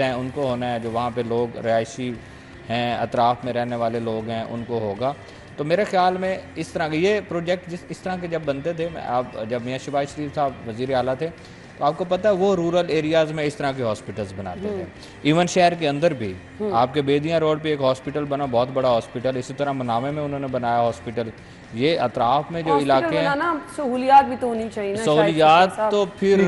हैं उनको होना है, जो वहाँ पे लोग रिहायशी हैं, अतराफ़ में रहने वाले लोग हैं, उनको होगा। तो मेरे ख्याल में इस तरह के ये प्रोजेक्ट इस तरह के जब बनते थे, जब मियाँ शहबाज शरीफ साहब वज़ीर आला थे, तो आपको पता है वो रूरल एरियाज़ में इस तरह के हॉस्पिटल्स बनाते थे। इवन शहर के अंदर भी आपके बेदिया रोड पे एक हॉस्पिटल बना, बहुत बड़ा हॉस्पिटल। इसी तरह मनावे में उन्होंने बनाया हॉस्पिटल। ये अतराफ में जो इलाके हैं, सहूलियात भी तो होनी चाहिए ना, सहूलियात तो फिर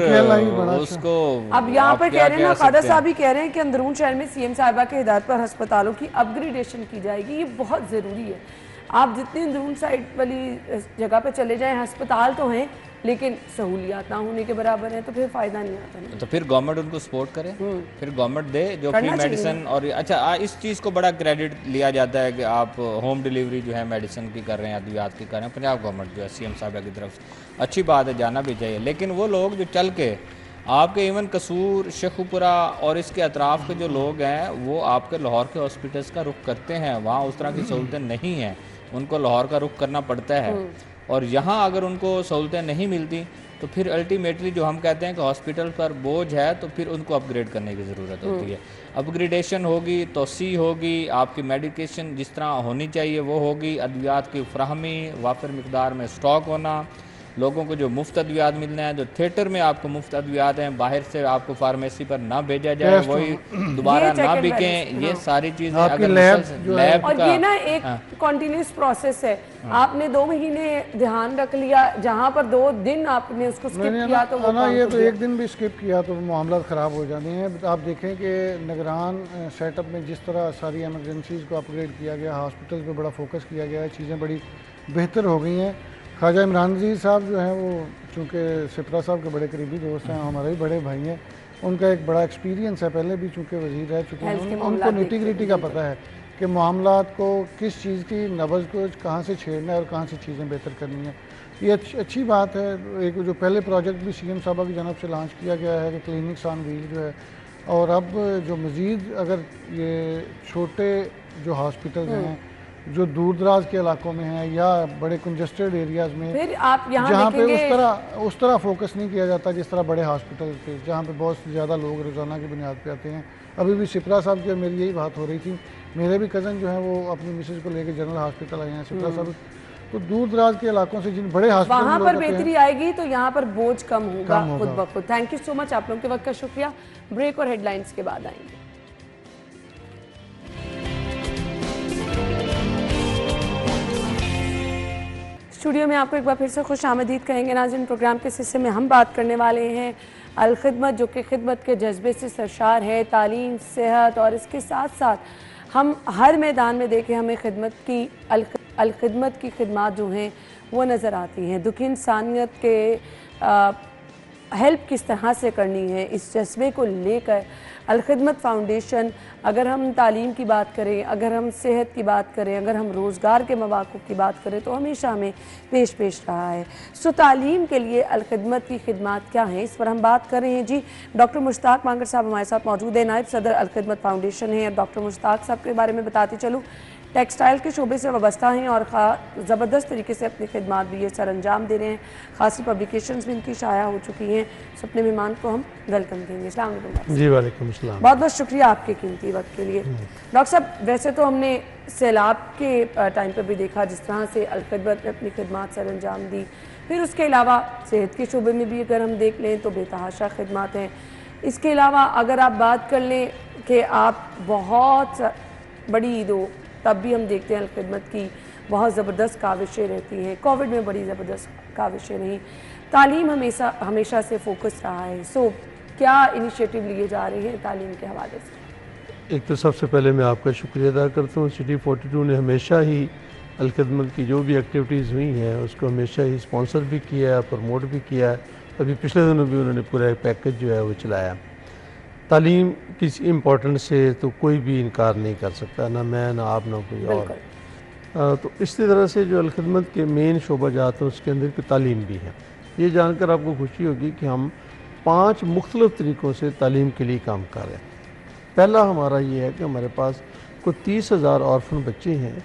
उसको अब यहाँ पर कह रहे हैं ना, ख्वाजा साहब भी कह रहे हैं कि अंदरून शहर में सीएम साहिबा के हिदायत पर अस्पतालों की अपग्रेडेशन की जाएगी। ये बहुत ज़रूरी है। आप जितनी अंदरून साइड वाली जगह पे चले जाएं, अस्पताल तो हैं लेकिन सहूलियात ना होने के बराबर है, तो फिर फ़ायदा नहीं आता ना। तो फिर गवर्नमेंट उनको सपोर्ट करे, फिर गवर्नमेंट दे जो फ्री मेडिसिन। और अच्छा, इस चीज़ को बड़ा क्रेडिट लिया जाता है कि आप होम डिलीवरी जो है मेडिसिन की कर रहे हैं, अद्वियात की कर रहे हैं। पंजाब गवर्नमेंट जो है सीएम साहब की तरफ से अच्छी बात है, जाना भी चाहिए। लेकिन वो लोग जो चल के आपके इवन कसूर, शेखुपुरा और इसके अतराफ़ के जो लोग हैं, वो आपके लाहौर के हॉस्पिटल्स का रुख करते हैं। वहाँ उस तरह की सहूलतें नहीं हैं, उनको लाहौर का रुख करना पड़ता है। और यहाँ अगर उनको सहूलतें नहीं मिलती तो फिर अल्टीमेटली जो हम कहते हैं कि हॉस्पिटल पर बोझ है, तो फिर उनको अपग्रेड करने की ज़रूरत होती है। अपग्रेडेशन होगी, तोसी होगी, आपकी मेडिकेशन जिस तरह होनी चाहिए वो होगी, अद्वियात की फ्राहमी, वाफिर मिकदार में स्टॉक होना, लोगों को जो मुफ्त अद्वियात मिलना है, जो थिएटर में आपको मुफ्त अद्वियात हैं, बाहर से आपको फार्मेसी पर ना भेजा जाए, वही दोबारा ना बिकें, ये सारी चीज़ें अगर लैब और ये ना एक कंटिन्यूस प्रोसेस है। आपने 2 महीने ध्यान रख लिया, जहाँ पर 2 दिन आपने उसको स्किप किया तो वो ये तो एक दिन भी स्किप किया तो मामला ख़राब हो जाते हैं। आप देखें कि निगरान सेटअप में जिस तरह सारी एमरजेंसीज़ को अपग्रेड किया गया, हॉस्पिटल पर बड़ा फोकस किया गया है, चीज़ें बड़ी बेहतर हो गई हैं। ख्वाजा इमरान नज़ीर साहब जो हैं वो चूँकि सिपरा साहब के बड़े करीबी दोस्त हैं, हमारे भी बड़े भाई हैं, उनका एक बड़ा एक्सपीरियंस है, पहले भी चूँकि वज़ीर रह चुके हैं, उनको निटी ग्रिटी का पता है कि मामलात को किस चीज़ की नब्ज़ को कहाँ से छेड़ना है और कहाँ से चीज़ें बेहतर करनी है। ये अच्छी बात है। एक जो पहले प्रोजेक्ट भी CM साहबा की जानब से लॉन्च किया गया है कि क्लिनिक्स ऑन व्हील जो है, और अब जो मज़ीद अगर ये छोटे जो हॉस्पिटल हैं जो दूर दराज के इलाकों में हैं या बड़े कंजस्टेड एरियाज़ में, फिर आप यहाँ जहाँ पे देखेंगे उस तरह फोकस नहीं किया जाता जिस तरह बड़े हॉस्पिटल पे, जहाँ पे बहुत ज़्यादा लोग रोज़ाना की बुनियाद पे आते हैं। अभी भी सिपरा साहब की और मेरी यही बात हो रही थी, मेरे भी कज़न जो हैं वो अपनी मिसेज को लेकर जनरल हॉस्पिटल आए हैं सिपरा साहब। तो दूर दराज के इलाकों से जिन बड़े हॉस्पिटल वहाँ पर बेहतरी आएगी तो यहाँ पर बोझ कम होगा कम खुद होगा। ब खुद। थैंक यू सो मच, आप लोगों के वक्त का शुक्रिया। ब्रेक और हेडलाइंस के बाद आएंगे। स्टूडियो में आपको एक बार फिर से खुश आमदीद कहेंगे नाज़रीन। प्रोग्राम के हिस्से में हम बात करने वाले हैं अल खिदमत, जो कि खिदमत के जज्बे से सरशार है, तालीम, सेहत और इसके साथ साथ हम हर मैदान में देखें हमें खिदमत की अल खिदमत की खिदमत जो हैं वो नज़र आती हैं। दुखी इंसानियत के हेल्प किस तरह से करनी है, इस जज्बे को लेकर अल खिदमत फाउंडेशन, अगर हम तालीम की बात करें, अगर हम सेहत की बात करें, अगर हम रोज़गार के मौक़ों की बात करें तो हमेशा हमें पेश रहा है। सो तालीम के लिए अल खिदमत की खिदमत क्या हैं, इस पर हम बात कर रहे हैं। जी डॉक्टर मुश्ताक मांगर साहब हमारे साथ मौजूद है, नायब सदर अल खिदमत फाउंडेशन है। डॉक्टर मुश्ताक साहब के बारे में बताती चलूँ, टेक्सटाइल के शोबे से वाबस्ता हैं और ज़बरदस्त तरीके से अपनी खिदमात भी ये सर अंजाम दे रहे हैं। खासी पब्लिकेशंस भी इनकी शाया हो चुकी हैं। सो अपने मेहमान को हम वेलकम करेंगे। अस्सलाम वालेकुम। जी वालेकुम अस्सलाम। बहुत बहुत शुक्रिया आपके कीमती वक्त के लिए। डॉक्टर साहब, वैसे तो हमने सैलाब के टाइम पर भी देखा जिस तरह से अल खिदमत ने अपनी खिदमात सर अंजाम दी, फिर उसके अलावा सेहत के शोबे में भी अगर हम देख लें तो बेतहाशा खिदमात हैं। इसके अलावा अगर आप बात कर लें कि आप बहुत बड़ी ईद हो तब भी हम देखते हैं अल खिदमत की बहुत ज़बरदस्त काविशें रहती हैं। कोविड में बड़ी ज़बरदस्त काविशें रहीं। तालीम हमेशा से फोकस रहा है। सो क्या इनिशिएटिव लिए जा रहे हैं तालीम के हवाले से? एक तो सबसे पहले मैं आपका शुक्रिया अदा करता हूँ। सिटी 42 ने हमेशा ही अल खिदमत की जो भी एक्टिविटीज़ हुई हैं उसको हमेशा ही स्पॉन्सर भी किया है, प्रमोट भी किया है। अभी पिछले दिनों भी उन्होंने पूरा पैकेज जो है वो चलाया। तालीम की इम्पोर्टेंस से तो कोई भी इनकार नहीं कर सकता, ना मैं, ना आप, ना कोई और। तो इसी तरह से जो अल खिदमत के मेन शोबा जात है उसके अंदर की तालीम भी है। ये जानकर आपको खुशी होगी कि हम 5 मुख्तलिफ़ तरीक़ों से तालीम के लिए काम कर रहे हैं। पहला हमारा ये है कि हमारे पास कोई 30,000 ऑर्फन बच्चे हैं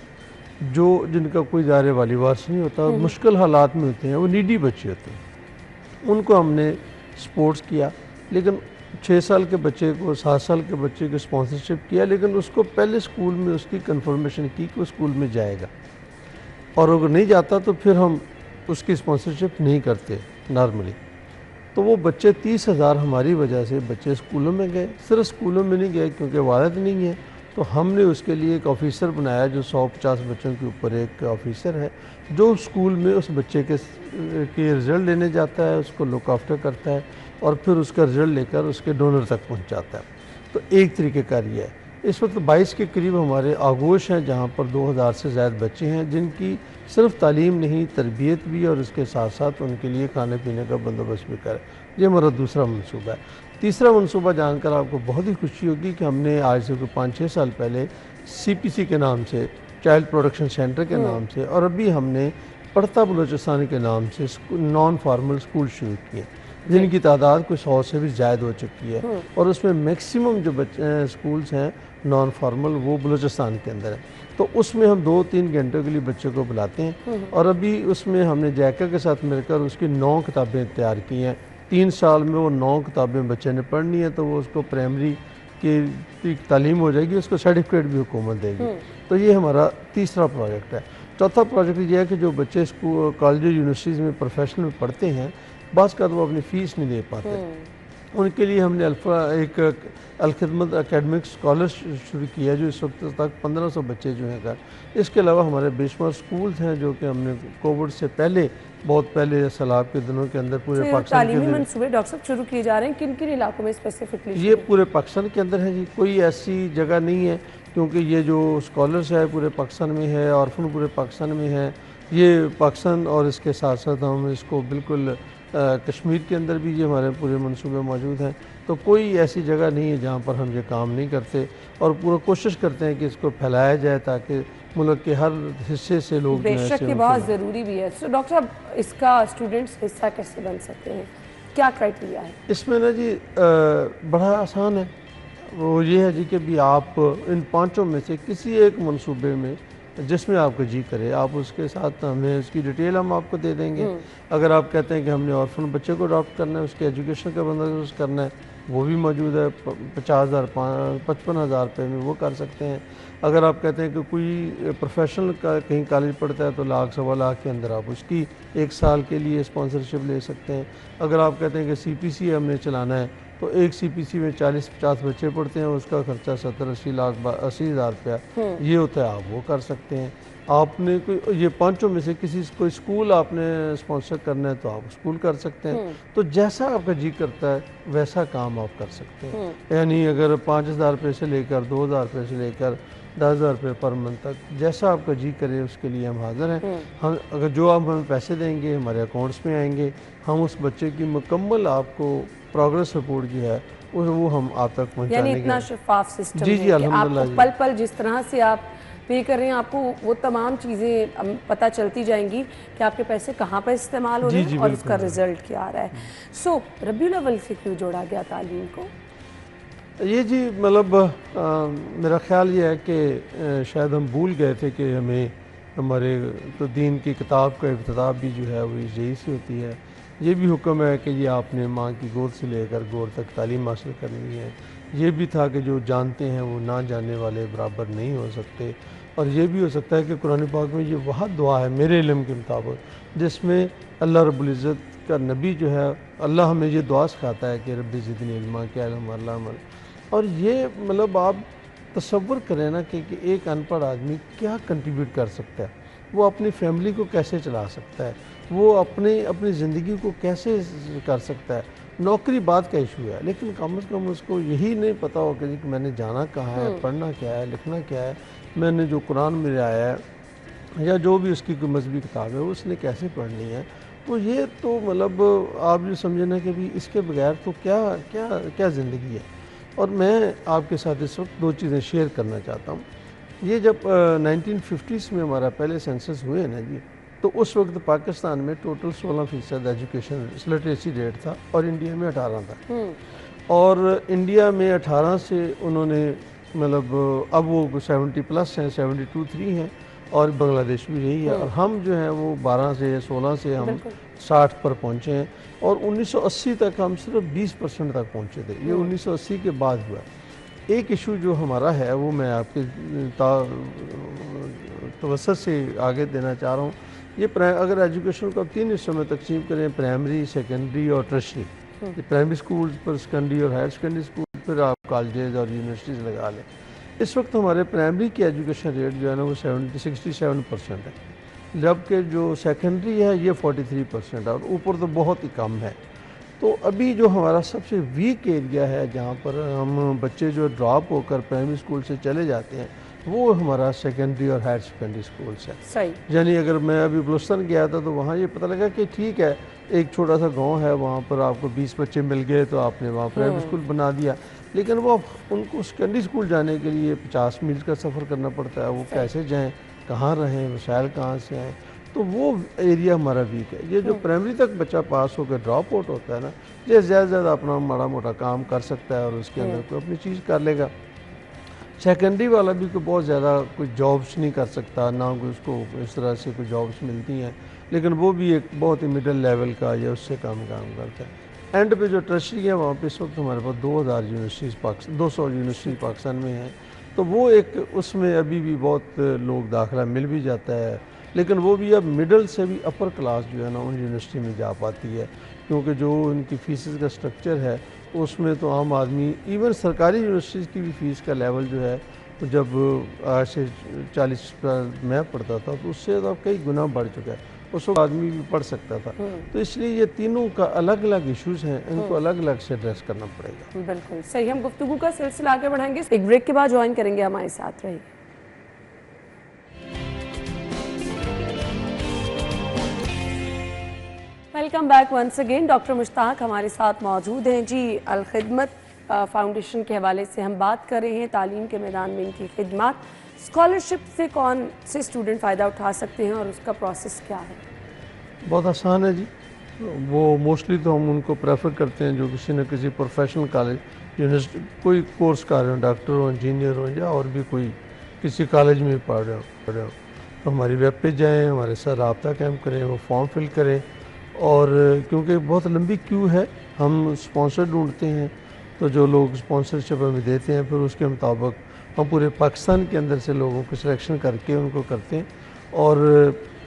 जो जिनका कोई दायरे वाली वारस नहीं होता, मुश्किल हालात में होते हैं, वो नीडी बच्चे होते हैं। उनको हमने सपोर्ट्स किया, लेकिन 6 साल के बच्चे को, 7 साल के बच्चे को स्पॉन्सरशिप किया, लेकिन उसको पहले स्कूल में उसकी कंफर्मेशन की कि वो स्कूल में जाएगा, और अगर नहीं जाता तो फिर हम उसकी स्पॉन्सरशिप नहीं करते नॉर्मली। तो वो बच्चे 30,000 हमारी वजह से बच्चे स्कूलों में गए। सिर्फ स्कूलों में नहीं गए क्योंकि वालिद नहीं है, तो हमने उसके लिए एक ऑफिसर बनाया जो 150 बच्चों के ऊपर एक ऑफिसर है जो स्कूल में उस बच्चे के रिज़ल्ट लेने जाता है, उसको लुक आफ्टर करता है और फिर उसका रिज़ल्ट लेकर उसके डोनर तक पहुंचाता है। तो एक तरीक़ेकार ये है। इस वक्त 22 के करीब हमारे आगोश हैं जहाँ पर 2000 से ज़्यादा बच्चे हैं जिनकी सिर्फ तालीम नहीं, तरबियत भी, और उसके साथ साथ उनके लिए खाने पीने का बंदोबस्त भी करें। ये हमारा दूसरा मनसूबा है। तीसरा मनसूबा जानकर आपको बहुत ही खुशी होगी कि हमने आज से 5-6 साल पहले CPC के नाम से, चाइल्ड प्रोडक्शन सेंटर के नाम से, और अभी हमने पढ़ता बलूचिस्तान के नाम से नॉन फार्मल स्कूल शुरू किए जिनकी तादाद कुछ 100 से भी ज़्यादा हो चुकी है, और उसमें मैक्सिमम जो बच्चे स्कूल्स हैं नॉन फार्मल वो बलूचिस्तान के अंदर है। तो उसमें हम 2-3 घंटों के लिए बच्चों को बुलाते हैं, और अभी उसमें हमने जैका के साथ मिलकर उसकी 9 किताबें तैयार की हैं। 3 साल में वो 9 किताबें बच्चे ने पढ़नी है, तो वो उसको प्राइमरी की तालीम हो जाएगी, उसको सर्टिफिकेट भी हुकूमत देगी। तो ये हमारा तीसरा प्रोजेक्ट है। चौथा प्रोजेक्ट ये है कि जो बच्चे स्कूल, कॉलेज, यूनिवर्सिटीज़ में प्रोफेशनल में पढ़ते हैं, बास का वो अपनी फ़ीस नहीं दे पाते, उनके लिए हमने एक अल खिदमत एकेडमिक स्कॉलर शुरू किया जो इस वक्त तक 1500 बच्चे जो हैं घर। इसके अलावा हमारे बेशुमार स्कूल्स हैं जो कि हमने कोविड से पहले, बहुत पहले सैलाब के दिनों के अंदर पूरे पाकिस्तान के अंदर मंसूबे डॉक्टर साहब शुरू किए जा रहे हैं। किन किन इलाकों में स्पेसिफिकली? ये पूरे पाकिस्तान के अंदर है जी, कोई ऐसी जगह नहीं है, क्योंकि ये जो स्कॉलर्स है पूरे पाकिस्तान में है, ऑर्फन पूरे पाकिस्तान में है। ये पाकिस्तान और इसके साथ साथ हम इसको बिल्कुल कश्मीर के अंदर भी ये हमारे पूरे मंसूबे मौजूद हैं। तो कोई ऐसी जगह नहीं है जहाँ पर हम ये काम नहीं करते और पूरा कोशिश करते हैं कि इसको फैलाया जाए ताकि मुल्क के हर हिस्से से लोग जो हैं बेशक इससे ये बहुत ज़रूरी भी है। तो डॉक्टर साहब, इसका स्टूडेंट्स हिस्सा कैसे बन सकते हैं, क्या क्राइटेरिया है? इसमें ना जी बड़ा आसान है। वो ये है जी कि भी आप इन पांचों में से किसी एक मंसूबे में जिसमें आपका जी करे, आप उसके साथ हमें उसकी डिटेल हम आपको दे देंगे। अगर आप कहते हैं कि हमने ऑर्फन बच्चे को अडॉप्ट करना है, उसके एजुकेशन का बंदोबस्त करना है, वो भी मौजूद है। 50,000 55,000 रुपये में वो कर सकते हैं। अगर आप कहते हैं कि कोई प्रोफेशनल का कहीं कॉलेज पढ़ता है तो लाख सवा लाख के अंदर आप उसकी 1 साल के लिए स्पॉन्सरशिप ले सकते हैं। अगर आप कहते हैं कि CPC हमने चलाना है तो एक CPC में 40-50 बच्चे पढ़ते हैं, उसका खर्चा 70-80 लाख 80,000 रुपया ये होता है, आप वो कर सकते हैं। आपने कोई ये पांचों में से किसी कोई स्कूल आपने स्पॉन्सर करना है तो आप स्कूल कर सकते हैं। तो जैसा आपका जी करता है वैसा काम आप कर सकते हैं। यानी अगर 5,000 रुपये से लेकर 2,000 रुपये से लेकर 10,000 रुपये पर मंथ तक जैसा आपका जी करे उसके लिए हम हाज़िर हैं। हम अगर जो आप हमें पैसे देंगे हमारे अकाउंट्स में आएंगे, हम उस बच्चे की मुकम्मल आपको प्रोग्रेस रिपोर्ट जो है वो हम आप तक पहुँचाने यानी इतना शफाफ सिस्टम जी है जी कि अल्हम्दुलिल्लाह आपको पल पल जिस तरह से आप पे कर रहे हैं, आपको वो तमाम चीज़ें पता चलती जाएंगी कि आपके पैसे कहाँ पर इस्तेमाल हो रहे हैं और उसका रिजल्ट क्या आ रहा है। सो रबीउल अव्वल से क्यों जोड़ा गया तालीम को? ये जी मतलब मेरा ख्याल ये है कि शायद हम भूल गए थे कि हमें हमारे तो दीन की किताब का इब्तिदा भी जो है वो यही से होती है। ये भी हुक्म है कि ये आपने माँ की गोद से लेकर गोद तक तालीम हासिल करनी है। ये भी था कि जो जानते हैं वो ना जानने वाले बराबर नहीं हो सकते। और ये भी हो सकता है कि कुरान पाक में ये वह दुआ है मेरे इल्म के मुताबिक जिसमें अल्लाह रब्बुल इज़्ज़त का नबी जो है अल्लाह हमें ये दुआ सिखाता है कि रब्बी ज़िदनी इल्मा क्या अमल। और ये मतलब आप तसव्वुर करें ना कि एक अनपढ़ आदमी क्या कंट्रीब्यूट कर सकता है, वो अपनी फैमिली को कैसे चला सकता है, वो अपनी ज़िंदगी को कैसे कर सकता है। नौकरी बात का इशू है, लेकिन कम से कम उसको यही नहीं पता हो कि मैंने जाना कहाँ है, पढ़ना क्या है, लिखना क्या है, मैंने जो कुरान में आया है या जो भी उसकी कोई मजहबी किताब है उसने कैसे पढ़नी है। तो ये तो मतलब आप जो समझे ना कि भी इसके बगैर तो क्या क्या क्या ज़िंदगी है। और मैं आपके साथ इस वक्त दो चीज़ें शेयर करना चाहता हूँ। ये जब 1950s में हमारा पहले सेंसस हुए ना जी, तो उस वक्त पाकिस्तान में टोटल 16% एजुकेशन लिटरेसी रेट था और इंडिया में 18 था। और इंडिया में 18 से उन्होंने मतलब अब वो 70+ हैं, 72-3 हैं और बांग्लादेश भी यही है। और हम जो हैं वो 12 से 16 से हम 60 पर पहुँचे हैं। और 1980 तक हम सिर्फ 20% तक पहुँचे थे। ये 1980 के बाद हुआ। एक इशू जो हमारा है वो मैं आपके तवज्जो से आगे देना चाह रहा हूँ। ये अगर एजुकेशन को 3 हिस्सों में तकसीम करें, प्राइमरी, सेकेंडरी और टर्शरी। प्राइमरी स्कूल पर सेकेंडरी और हायर सेकेंडरी स्कूल पर आप कॉलेज और यूनिवर्सिटीज़ लगा लें। इस वक्त हमारे प्राइमरी की एजुकेशन रेट जो है ना वो 67% है, जबकि जो सेकेंडरी है ये 43% है और ऊपर तो बहुत ही कम है। तो अभी जो हमारा सबसे वीक एरिया है जहाँ पर हम बच्चे जो ड्रॉप होकर प्राइमरी स्कूल से चले जाते हैं वो हमारा सेकेंडरी और हायर सेकेंडरी स्कूल्स है। सही। यानी अगर मैं अभी बलुस्तान गया था तो वहाँ ये पता लगा कि ठीक है एक छोटा सा गांव है, वहाँ पर आपको 20 बच्चे मिल गए तो आपने वहाँ प्राइमरी स्कूल बना दिया, लेकिन वो उनको सेकेंडरी स्कूल जाने के लिए 50 मील का सफ़र करना पड़ता है। वो कैसे जाएँ, कहाँ रहें, वसाइल कहाँ से आएँ, तो वो एरिया हमारा वीक है। ये जो प्राइमरी तक बच्चा पास होकर ड्रॉप आउट होता है ना, ये ज़्यादा से ज़्यादा अपना माड़ा मोटा काम कर सकता है और उसके अंदर कोई अपनी चीज़ कर लेगा। सेकेंडरी वाला भी कोई बहुत ज़्यादा कोई जॉब्स नहीं कर सकता, ना कोई उसको इस तरह से कोई जॉब्स मिलती हैं, लेकिन वो भी एक बहुत ही मिडिल लेवल का या उससे काम करता है। एंड पे जो टर्शरी है वहाँ पे इस वक्त हमारे पास 200 यूनिवर्सिटीज़ पाकिस्तान 200 यूनिवर्सिटी पाकिस्तान में हैं। तो वो एक उसमें अभी भी बहुत लोग दाखिला मिल भी जाता है, लेकिन वो भी अब मिडिल से भी अपर क्लास जो है ना उन यूनिवर्सिटी में जा पाती है, क्योंकि जो उनकी फीस का स्ट्रक्चर है उसमें तो आम आदमी इवन सरकारी यूनिवर्सिटीज़ की भी फ़ीस का लेवल जो है जब आज से 40 मैं पढ़ता था तो उससे तो कई गुना बढ़ चुका है। उस वक्त आदमी भी पढ़ सकता था। तो इसलिए ये तीनों का अलग अलग इश्यूज़ हैं, इनको अलग अलग से एड्रेस करना पड़ेगा। बिल्कुल सही। हम गुफ्तगू का सिलसिला आगे बढ़ाएंगे, एक ब्रेक के बाद ज्वाइन करेंगे, हमारे साथ रहिए। Welcome back once again. Doctor Mushtaq हमारे साथ मौजूद हैं जी। अल खिदमत फाउंडेशन के हवाले से हम बात कर रहे हैं, तालीम के मैदान में इनकी खिदमत। स्कॉलरशिप से कौन से स्टूडेंट फ़ायदा उठा सकते हैं और उसका प्रोसेस क्या है? बहुत आसान है जी। वो मोस्टली तो हम उनको प्रेफर करते हैं जो किसी न किसी प्रोफेशनल कॉलेज, यूनिवर्सिटी, कोई कोर्स कर रहे हो, डॉक्टर हो, इंजीनियर हो, या और भी कोई किसी कॉलेज में पढ़ रहे हो तो हमारी वेब पे जाएँ, हमारे साथ रब्ता कायम करें, वो फॉर्म फिल करें। और क्योंकि बहुत लंबी क्यू है, हम स्पॉन्सर ढूंढते हैं, तो जो लोग स्पॉन्सरशिप हमें देते हैं फिर उसके मुताबिक हम पूरे पाकिस्तान के अंदर से लोगों को सिलेक्शन करके उनको करते हैं। और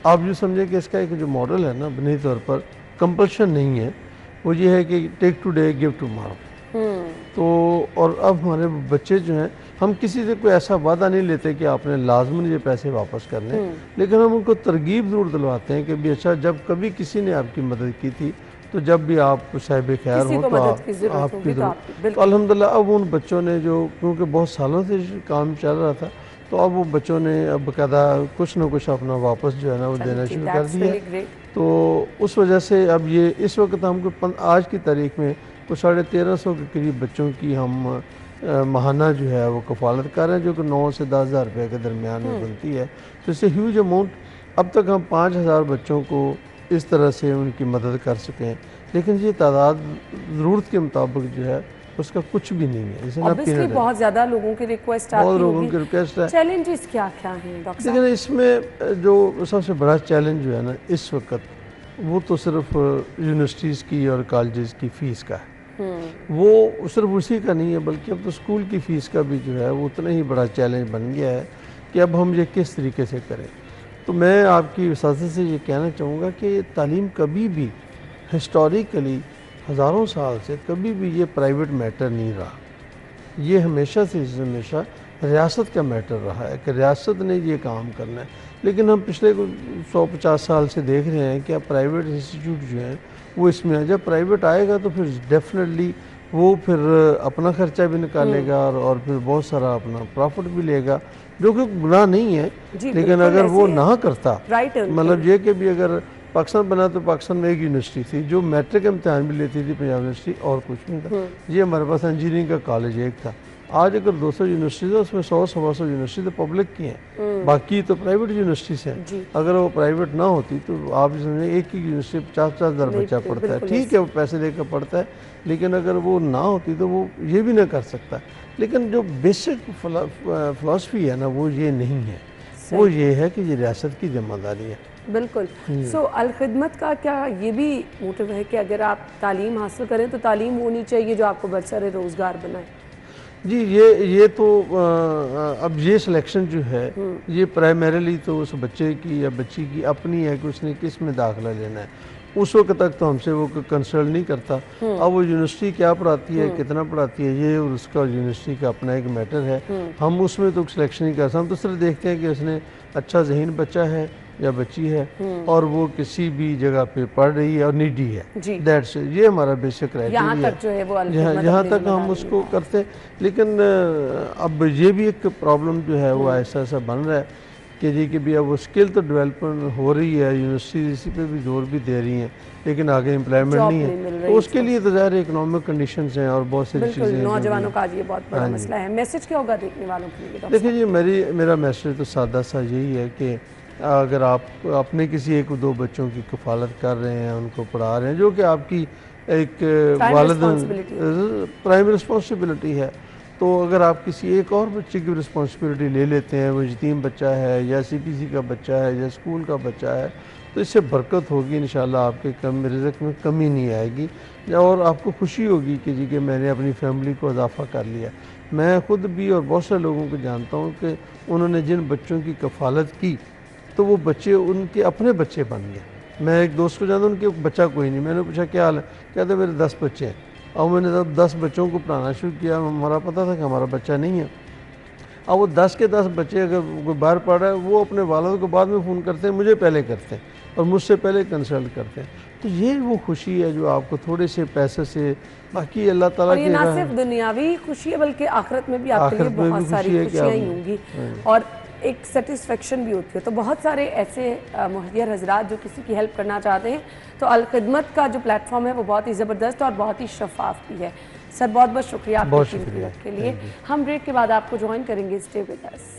आप जो समझें कि इसका एक जो मॉडल है ना, बुनियादी तौर पर कंपल्शन नहीं है, वो ये है कि टेक टुडे गिव टुमारो। तो और अब हमारे बच्चे जो हैं, हम किसी से कोई ऐसा वादा नहीं लेते कि आपने लाजमन ये पैसे वापस करने, लेकिन हम उनको तरगीब ज़रूर दिलवाते हैं कि भी अच्छा, जब कभी किसी ने आपकी मदद की थी तो जब भी आप साहिब खैर हो तो आपकी ज़रूरत। तो अल्हम्दुलिल्लाह अब उन बच्चों ने जो, क्योंकि बहुत सालों से काम चल रहा था, तो अब वो बच्चों ने अब बाकायदा कुछ ना कुछ अपना वापस जो है ना वो देना शुरू कर दिया। तो उस वजह से अब ये इस वक्त हमको आज की तारीख में कुछ 1350 के करीब बच्चों की हम माहाना जो है वो कफ़ालत कर रहे हैं, जो कि 9 से 10 हज़ार रुपये के दरमियान में बनती है। तो इससे ह्यूज अमाउंट, अब तक हम 5000 बच्चों को इस तरह से उनकी मदद कर सकें, लेकिन ये तादाद ज़रूरत के मुताबिक जो है उसका कुछ भी नहीं है। जैसे ऑब्वियसली बहुत ज़्यादा लोगों की रिक्वेस्ट आती बहुत लोगों की रिक्वेस्ट है। चैलेंजेस क्या क्या हैं डॉक्टर साहब? लेकिन इसमें जो सबसे बड़ा चैलेंज जो है ना इस वक्त, वो तो सिर्फ यूनिवर्सिटीज़ की और कॉलेजेस की फ़ीस का है। वो सिर्फ उसी का नहीं है, बल्कि अब तो स्कूल की फ़ीस का भी जो है वो उतना ही बड़ा चैलेंज बन गया है कि अब हम ये किस तरीके से करें। तो मैं आपकी वसात से ये कहना चाहूँगा कि तालीम कभी भी हिस्टोरिकली हज़ारों साल से कभी भी ये प्राइवेट मैटर नहीं रहा। ये हमेशा से हमेशा रियासत का मैटर रहा है कि रियासत ने ये काम करना है। लेकिन हम पिछले 150 साल से देख रहे हैं कि अब प्राइवेट इंस्टीट्यूट जो हैं वो इसमें, जब प्राइवेट आएगा तो फिर डेफिनेटली वो फिर अपना खर्चा भी निकालेगा और फिर बहुत सारा अपना प्रॉफिट भी लेगा, जो कि गुनाह नहीं है। लेकिन अगर वो ना करता, मतलब ये कि भी अगर पाकिस्तान बना तो पाकिस्तान में एक यूनिवर्सिटी थी जो मैट्रिक का इम्तहान भी लेती थी, पंजाब यूनिवर्सिटी, और कुछ नहीं था। ये हमारे पास इंजीनियरिंग का कॉलेज एक था। आज अगर 200 यूनिवर्सिटीज़ है, उसमें 100-125 यूनिवर्सिटी तो पब्लिक की हैं, बाकी तो प्राइवेट यूनिवर्सिटीज़ हैं। अगर वो प्राइवेट ना होती तो आप समझें एक ही यूनिवर्सिटी 50-50 हज़ार बच्चा पढ़ता है, ठीक है वो पैसे देकर पढ़ता है, लेकिन अगर वो ना होती तो वो ये भी ना कर सकता। लेकिन जो बेसिक फ़िलासफ़ी है ना वो ये नहीं है, वो ये है कि ये रियासत की जिम्मेदारी है। बिल्कुल। सो अल खिदमत का क्या ये भी मोटिव है कि अगर आप तालीम हासिल करें तो तालीम होनी चाहिए जो आपको बरसरे रोज़गार बनाए? जी, ये तो अब ये सिलेक्शन जो है ये प्राइमरीली तो उस बच्चे की या बच्ची की अपनी है कि उसने किस में दाखिला लेना है। उस वक्त तक तो हमसे वो कंसल्ट नहीं करता। अब वो यूनिवर्सिटी क्या पढ़ाती है, कितना पढ़ाती है, ये और उसका यूनिवर्सिटी का अपना एक मैटर है। हम उसमें तो सिलेक्शन नहीं करते, हम तो सिर्फ देखते हैं कि उसने अच्छा ज़हीन बच्चा है या बच्ची है और वो किसी भी जगह पे पढ़ रही है और नीडी है, दैट्स ये हमारा बेसिक क्राइटेरिया है। यहाँ तक हम उसको करते हैं। लेकिन अब ये भी एक प्रॉब्लम जो है वो ऐसा ऐसा बन रहा है कि जी कि भी अब वो स्किल तो डेवलपमेंट हो रही है, यूनिवर्सिटी इसी पे भी जोर भी दे रही हैं, लेकिन आगे एम्प्लॉयमेंट नहीं है। तो उसके लिए तो ज़ाहिर इकोनॉमिक कंडीशंस हैं और बहुत सारी चीज़ें। नौजवानों का ये बहुत बड़ा मसला है। मैसेज क्या होगा देखने वालों के लिए? देखिए जी, मेरा मैसेज तो सादा सा यही है कि अगर आप अपने किसी एक दो बच्चों की कफ़ालत कर रहे हैं, उनको पढ़ा रहे हैं, जो कि आपकी एक वालिदैन प्राइम रिस्पॉन्सिबिलिटी है, तो अगर आप किसी एक और बच्चे की रिस्पॉन्सिबिलिटी ले लेते हैं, वो यतीम बच्चा है या CPC का बच्चा है या स्कूल का बच्चा है, तो इससे बरकत होगी इंशाल्लाह, आपके रिज़्क़ में कमी नहीं आएगी और आपको खुशी होगी कि जी कि मैंने अपनी फैमिली को इजाफ़ा कर लिया। मैं ख़ुद भी और बहुत सारे लोगों को जानता हूँ कि उन्होंने जिन बच्चों की कफ़ालत की तो वो बच्चे उनके अपने बच्चे बन गए। मैं एक दोस्त को जानता हूँ, उनके बच्चा कोई नहीं, मैंने पूछा क्या हाल है, कहते मेरे 10 बच्चे हैं। और मैंने जब 10 बच्चों को पढ़ाना शुरू किया, हमारा पता था कि हमारा बच्चा नहीं है। अब वो 10 के 10 बच्चे अगर कोई बाहर पढ़ रहा है, वो अपने वालिद को बाद में फ़ोन करते हैं, मुझे पहले करते हैं और मुझसे पहले कंसल्ट करते हैं। तो ये वो खुशी है जो आपको थोड़े से पैसे से, बाकी अल्लाह ताला की, ना सिर्फ दुनियावी खुशी है बल्कि आखिरत में भी आपके लिए बहुत सारी खुशियाँ ही होंगी। और एक सेटिस्फेक्शन भी होती है। तो बहुत सारे ऐसे मुहैयर हजरात जो किसी की हेल्प करना चाहते हैं, तो अलखिदमत का जो प्लेटफॉर्म है वो बहुत ही ज़बरदस्त और बहुत ही शफाफ भी है। सर बहुत बहुत शुक्रिया बहुत आपकी शुक्रिया। कीमत के लिए। हम ब्रेक के बाद आपको ज्वाइन करेंगे, stay with us.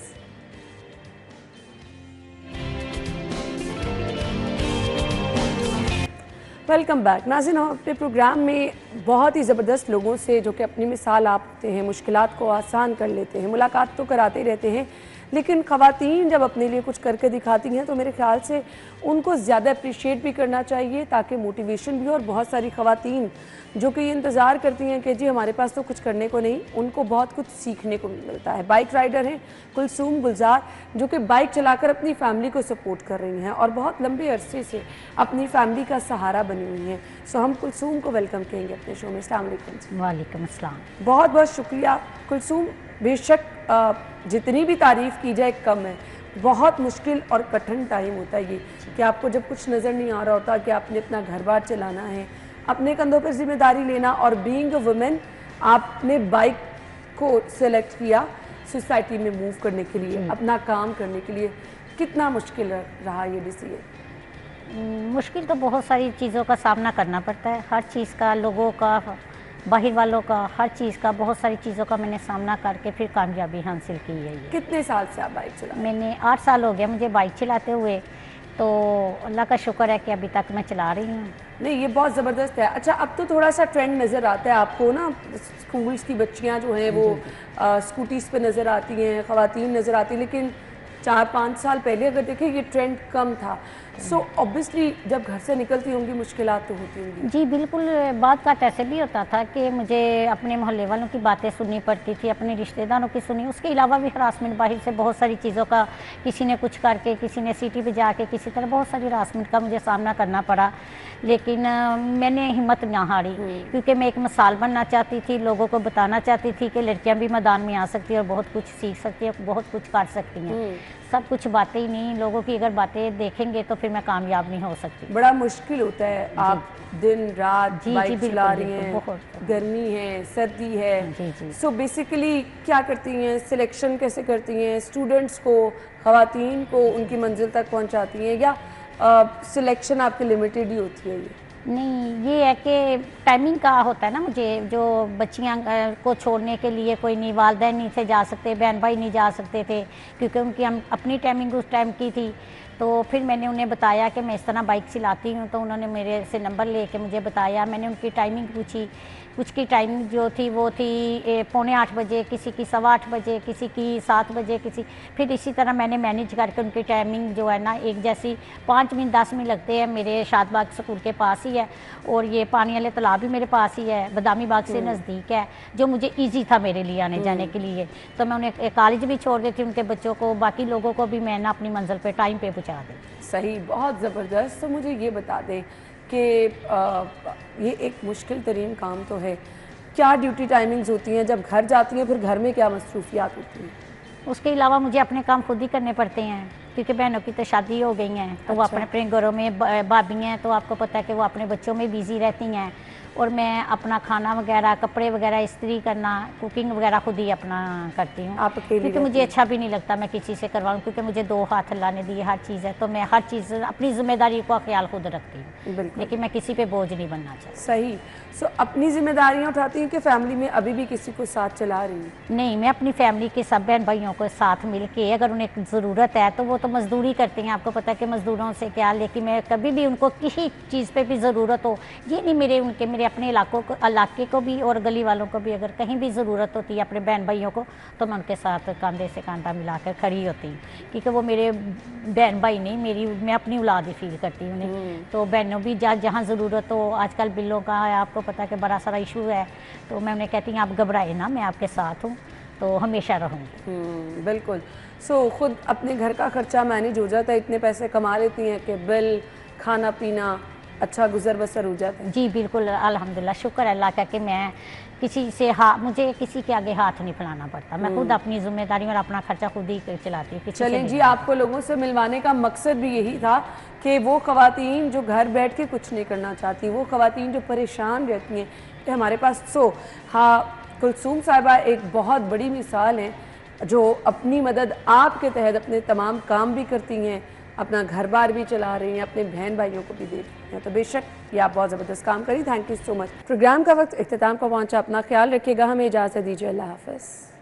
Welcome back नाज़रीन, हम अपने प्रोग्राम में बहुत ही ज़बरदस्त लोगों से जो कि अपनी मिसाल आपते हैं, मुश्किलात को आसान कर लेते हैं, मुलाकात तो कराते ही रहते हैं, लेकिन ख़वातीन जब अपने लिए कुछ करके दिखाती हैं तो मेरे ख़्याल से उनको ज़्यादा अप्रिशिएट भी करना चाहिए ताकि मोटिवेशन भी हो। और बहुत सारी ख़वातीन जो कि ये इंतज़ार करती हैं कि जी हमारे पास तो कुछ करने को नहीं, उनको बहुत कुछ सीखने को भी मिलता है। बाइक राइडर हैं कुलसूम गुलजार, जो कि बाइक चलाकर अपनी फैमिली को सपोर्ट कर रही हैं और बहुत लंबे अरसे से अपनी फैमिली का सहारा बनी हुई हैं। सो हम कुलसूम को वेलकम कहेंगे अपने शो में। अस्सलाम वालेकुम। वालेकुम अस्सलाम। बहुत बहुत शुक्रिया कुलसूम। बेशक जितनी भी तारीफ़ की जाए कम है। बहुत मुश्किल और कठिन टाइम होता है ये कि आपको जब कुछ नज़र नहीं आ रहा होता कि आपने अपना घर बार चलाना है, अपने कंधों पर जिम्मेदारी लेना, और बीइंग अ वुमेन आपने बाइक को सिलेक्ट किया सोसाइटी में मूव करने के लिए, अपना काम करने के लिए। कितना मुश्किल रहा ये डिसीजन? मुश्किल तो बहुत सारी चीज़ों का सामना करना पड़ता है, हर चीज़ का, लोगों का, बाहर वालों का, हर चीज़ का, बहुत सारी चीज़ों का मैंने सामना करके फिर कामयाबी हासिल की है ये। कितने साल से आप बाइक चला? मैंने 8 साल हो गया मुझे बाइक चलाते हुए, तो अल्लाह का शुक्र है कि अभी तक मैं चला रही हूँ। नहीं, ये बहुत ज़बरदस्त है। अच्छा, अब तो थोड़ा सा ट्रेंड नज़र आता है आपको ना, स्कूल्स की बच्चियाँ जो हैं वो स्कूटीज़ पे नज़र आती हैं, ख़वातीन नज़र आती हैं, लेकिन 4-5 साल पहले अगर देखें ये ट्रेंड कम था। सो ऑब्वियसली जब घर से निकलती होंगी मुश्किलात तो होती होंगी। जी बिल्कुल, बात का ऐसे भी होता था कि मुझे अपने मोहल्ले वालों की बातें सुननी पड़ती थी, अपने रिश्तेदारों की सुनी, उसके अलावा भी हरासमेंट बाहर से बहुत सारी चीज़ों का, किसी ने कुछ करके, किसी ने सिटी पे जाके, किसी तरह बहुत सारी हरासमेंट का मुझे सामना करना पड़ा। लेकिन मैंने हिम्मत ना हारी, क्योंकि मैं एक मिसाल बनना चाहती थी, लोगों को बताना चाहती थी कि लड़कियाँ भी मैदान में आ सकती हैं और बहुत कुछ सीख सकती हैं, बहुत कुछ कर सकती हैं। सब कुछ बातें ही नहीं, लोगों की अगर बातें देखेंगे तो फिर मैं कामयाब नहीं हो सकती। बड़ा मुश्किल होता है, आप दिन रात जी, बाइक जी, चला बिल्कुल, रही हैं, बहुत। गर्मी है, सर्दी जी, है। जी। सो बेसिकली क्या करती हैं, सिलेक्शन कैसे करती हैं, स्टूडेंट्स को, ख़वातीन को उनकी मंजिल तक पहुंचाती हैं, या सिलेक्शन आपकी लिमिटेड ही होती है? ये नहीं, ये है कि टाइमिंग का होता है ना, मुझे जो बच्चियां को छोड़ने के लिए कोई नहीं, वालिदैन नहीं थे जा सकते, बहन भाई नहीं जा सकते थे, क्योंकि उनकी हम अपनी टाइमिंग उस टाइम की थी। तो फिर मैंने उन्हें बताया कि मैं इस तरह बाइक चलाती हूँ, तो उन्होंने मेरे से नंबर लेके मुझे बताया। मैंने उनकी टाइमिंग पूछी, कुछ की टाइमिंग जो थी वो थी 7:45 बजे, किसी की 8:15 बजे, किसी की 7 बजे, किसी, फिर इसी तरह मैंने मैनेज करके उनकी टाइमिंग जो है ना एक जैसी, 5 मिनट 10 मिनट लगते हैं। मेरे शादबाग स्कूल के पास ही है और ये पानी वाले तालाब भी मेरे पास ही है, बदामी बाग से नज़दीक है, जो मुझे ईजी था मेरे लिए आने जाने के लिए। तो मैं उन्हें कॉलेज भी छोड़ देती हूँ, उनके बच्चों को, बाकी लोगों को भी मैं ना अपनी मंजिल पर टाइम पर पहुँचा देती। सही, बहुत ज़बरदस्त। तो मुझे ये बता दें कि ये एक मुश्किल तरीन काम तो है, क्या ड्यूटी टाइमिंग्स होती हैं, जब घर जाती हैं फिर घर में क्या मसरूफियात होती हैं? उसके अलावा मुझे अपने काम खुद ही करने पड़ते हैं, क्योंकि बहनों की तो शादी हो गई हैं, तो वो अपने अपने घरों में भाभी हैं, तो आपको पता है कि वो अपने बच्चों में बिज़ी रहती हैं, और मैं अपना खाना वगैरह, कपड़े वगैरह इस्त्री करना, कुकिंग वगैरह खुद ही अपना करती हूँ। आप अकेली क्योंकि मुझे अच्छा भी नहीं लगता मैं किसी से करवाऊँ, क्योंकि मुझे 2 हाथ लाने दिए हर चीज़ है, तो मैं हर चीज़ अपनी जिम्मेदारी का ख्याल खुद रखती हूँ, बिल्कुल। लेकिन मैं किसी पे बोझ नहीं बनना चाहती। सही। सो अपनी जिम्मेदारियां उठाती हैं कि फैमिली में अभी भी किसी को साथ चला रही हैं? नहीं, मैं अपनी फैमिली के सब बहन भाइयों को साथ मिल के, अगर उन्हें ज़रूरत है तो वो तो मज़दूरी करते हैं, आपको पता है कि मज़दूरों से क्या, लेकिन मैं कभी भी उनको किसी चीज़ पे भी ज़रूरत हो, ये नहीं मेरे अपने इलाके को भी और गली वालों को भी, अगर कहीं भी ज़रूरत होती है अपने बहन भाइयों को, तो मैं उनके साथ कंधे से कंधा मिलाकर खड़ी होती हूँ, क्योंकि वो मेरे बहन भाई नहीं, मैं अपनी औलाद ही फील करती हूँ उन्हें। तो बहनों भी जहाँ ज़रूरत हो, आजकल बिलों का है, आपको पता है कि बड़ा सारा इशू है, तो मैं उन्हें कहती हूँ आप घबराए ना, मैं आपके साथ हूँ, तो हमेशा रहूँगी। बिल्कुल। सो खुद अपने घर का खर्चा मैनेज हो जाता है, इतने पैसे कमा लेती हैं कि बिल, खाना पीना अच्छा गुजर बसर हो जाता है? जी बिल्कुल, अल्हम्दुलिल्लाह, शुक्र है अल्लाह का कि मैं किसी से मुझे किसी के आगे हाथ नहीं फैलाना पड़ता, मैं खुद अपनी जिम्मेदारी और अपना खर्चा खुद ही चलाती हूँ। चलें जी, आपको लोगों से मिलवाने का मकसद भी यही था कि वो ख़वातीन जो घर बैठ के कुछ नहीं करना चाहती, वो ख़वातीन जो परेशान रहती हैं कि हमारे पास हाँ, कुलसूम साहिबा एक बहुत बड़ी मिसाल है जो अपनी मदद आपके तहत अपने तमाम काम भी करती हैं, अपना घर बार भी चला रही हैं, अपने बहन भाइयों को भी दे रही हैं, तो बेशक ये आप बहुत ज़बरदस्त काम करी। Thank you so much. Programme का वक्त इख्तिताम को पहुँचा, अपना ख्याल रखिएगा, हमें इजाज़त दीजिए, अल्लाह हाफ़िज़।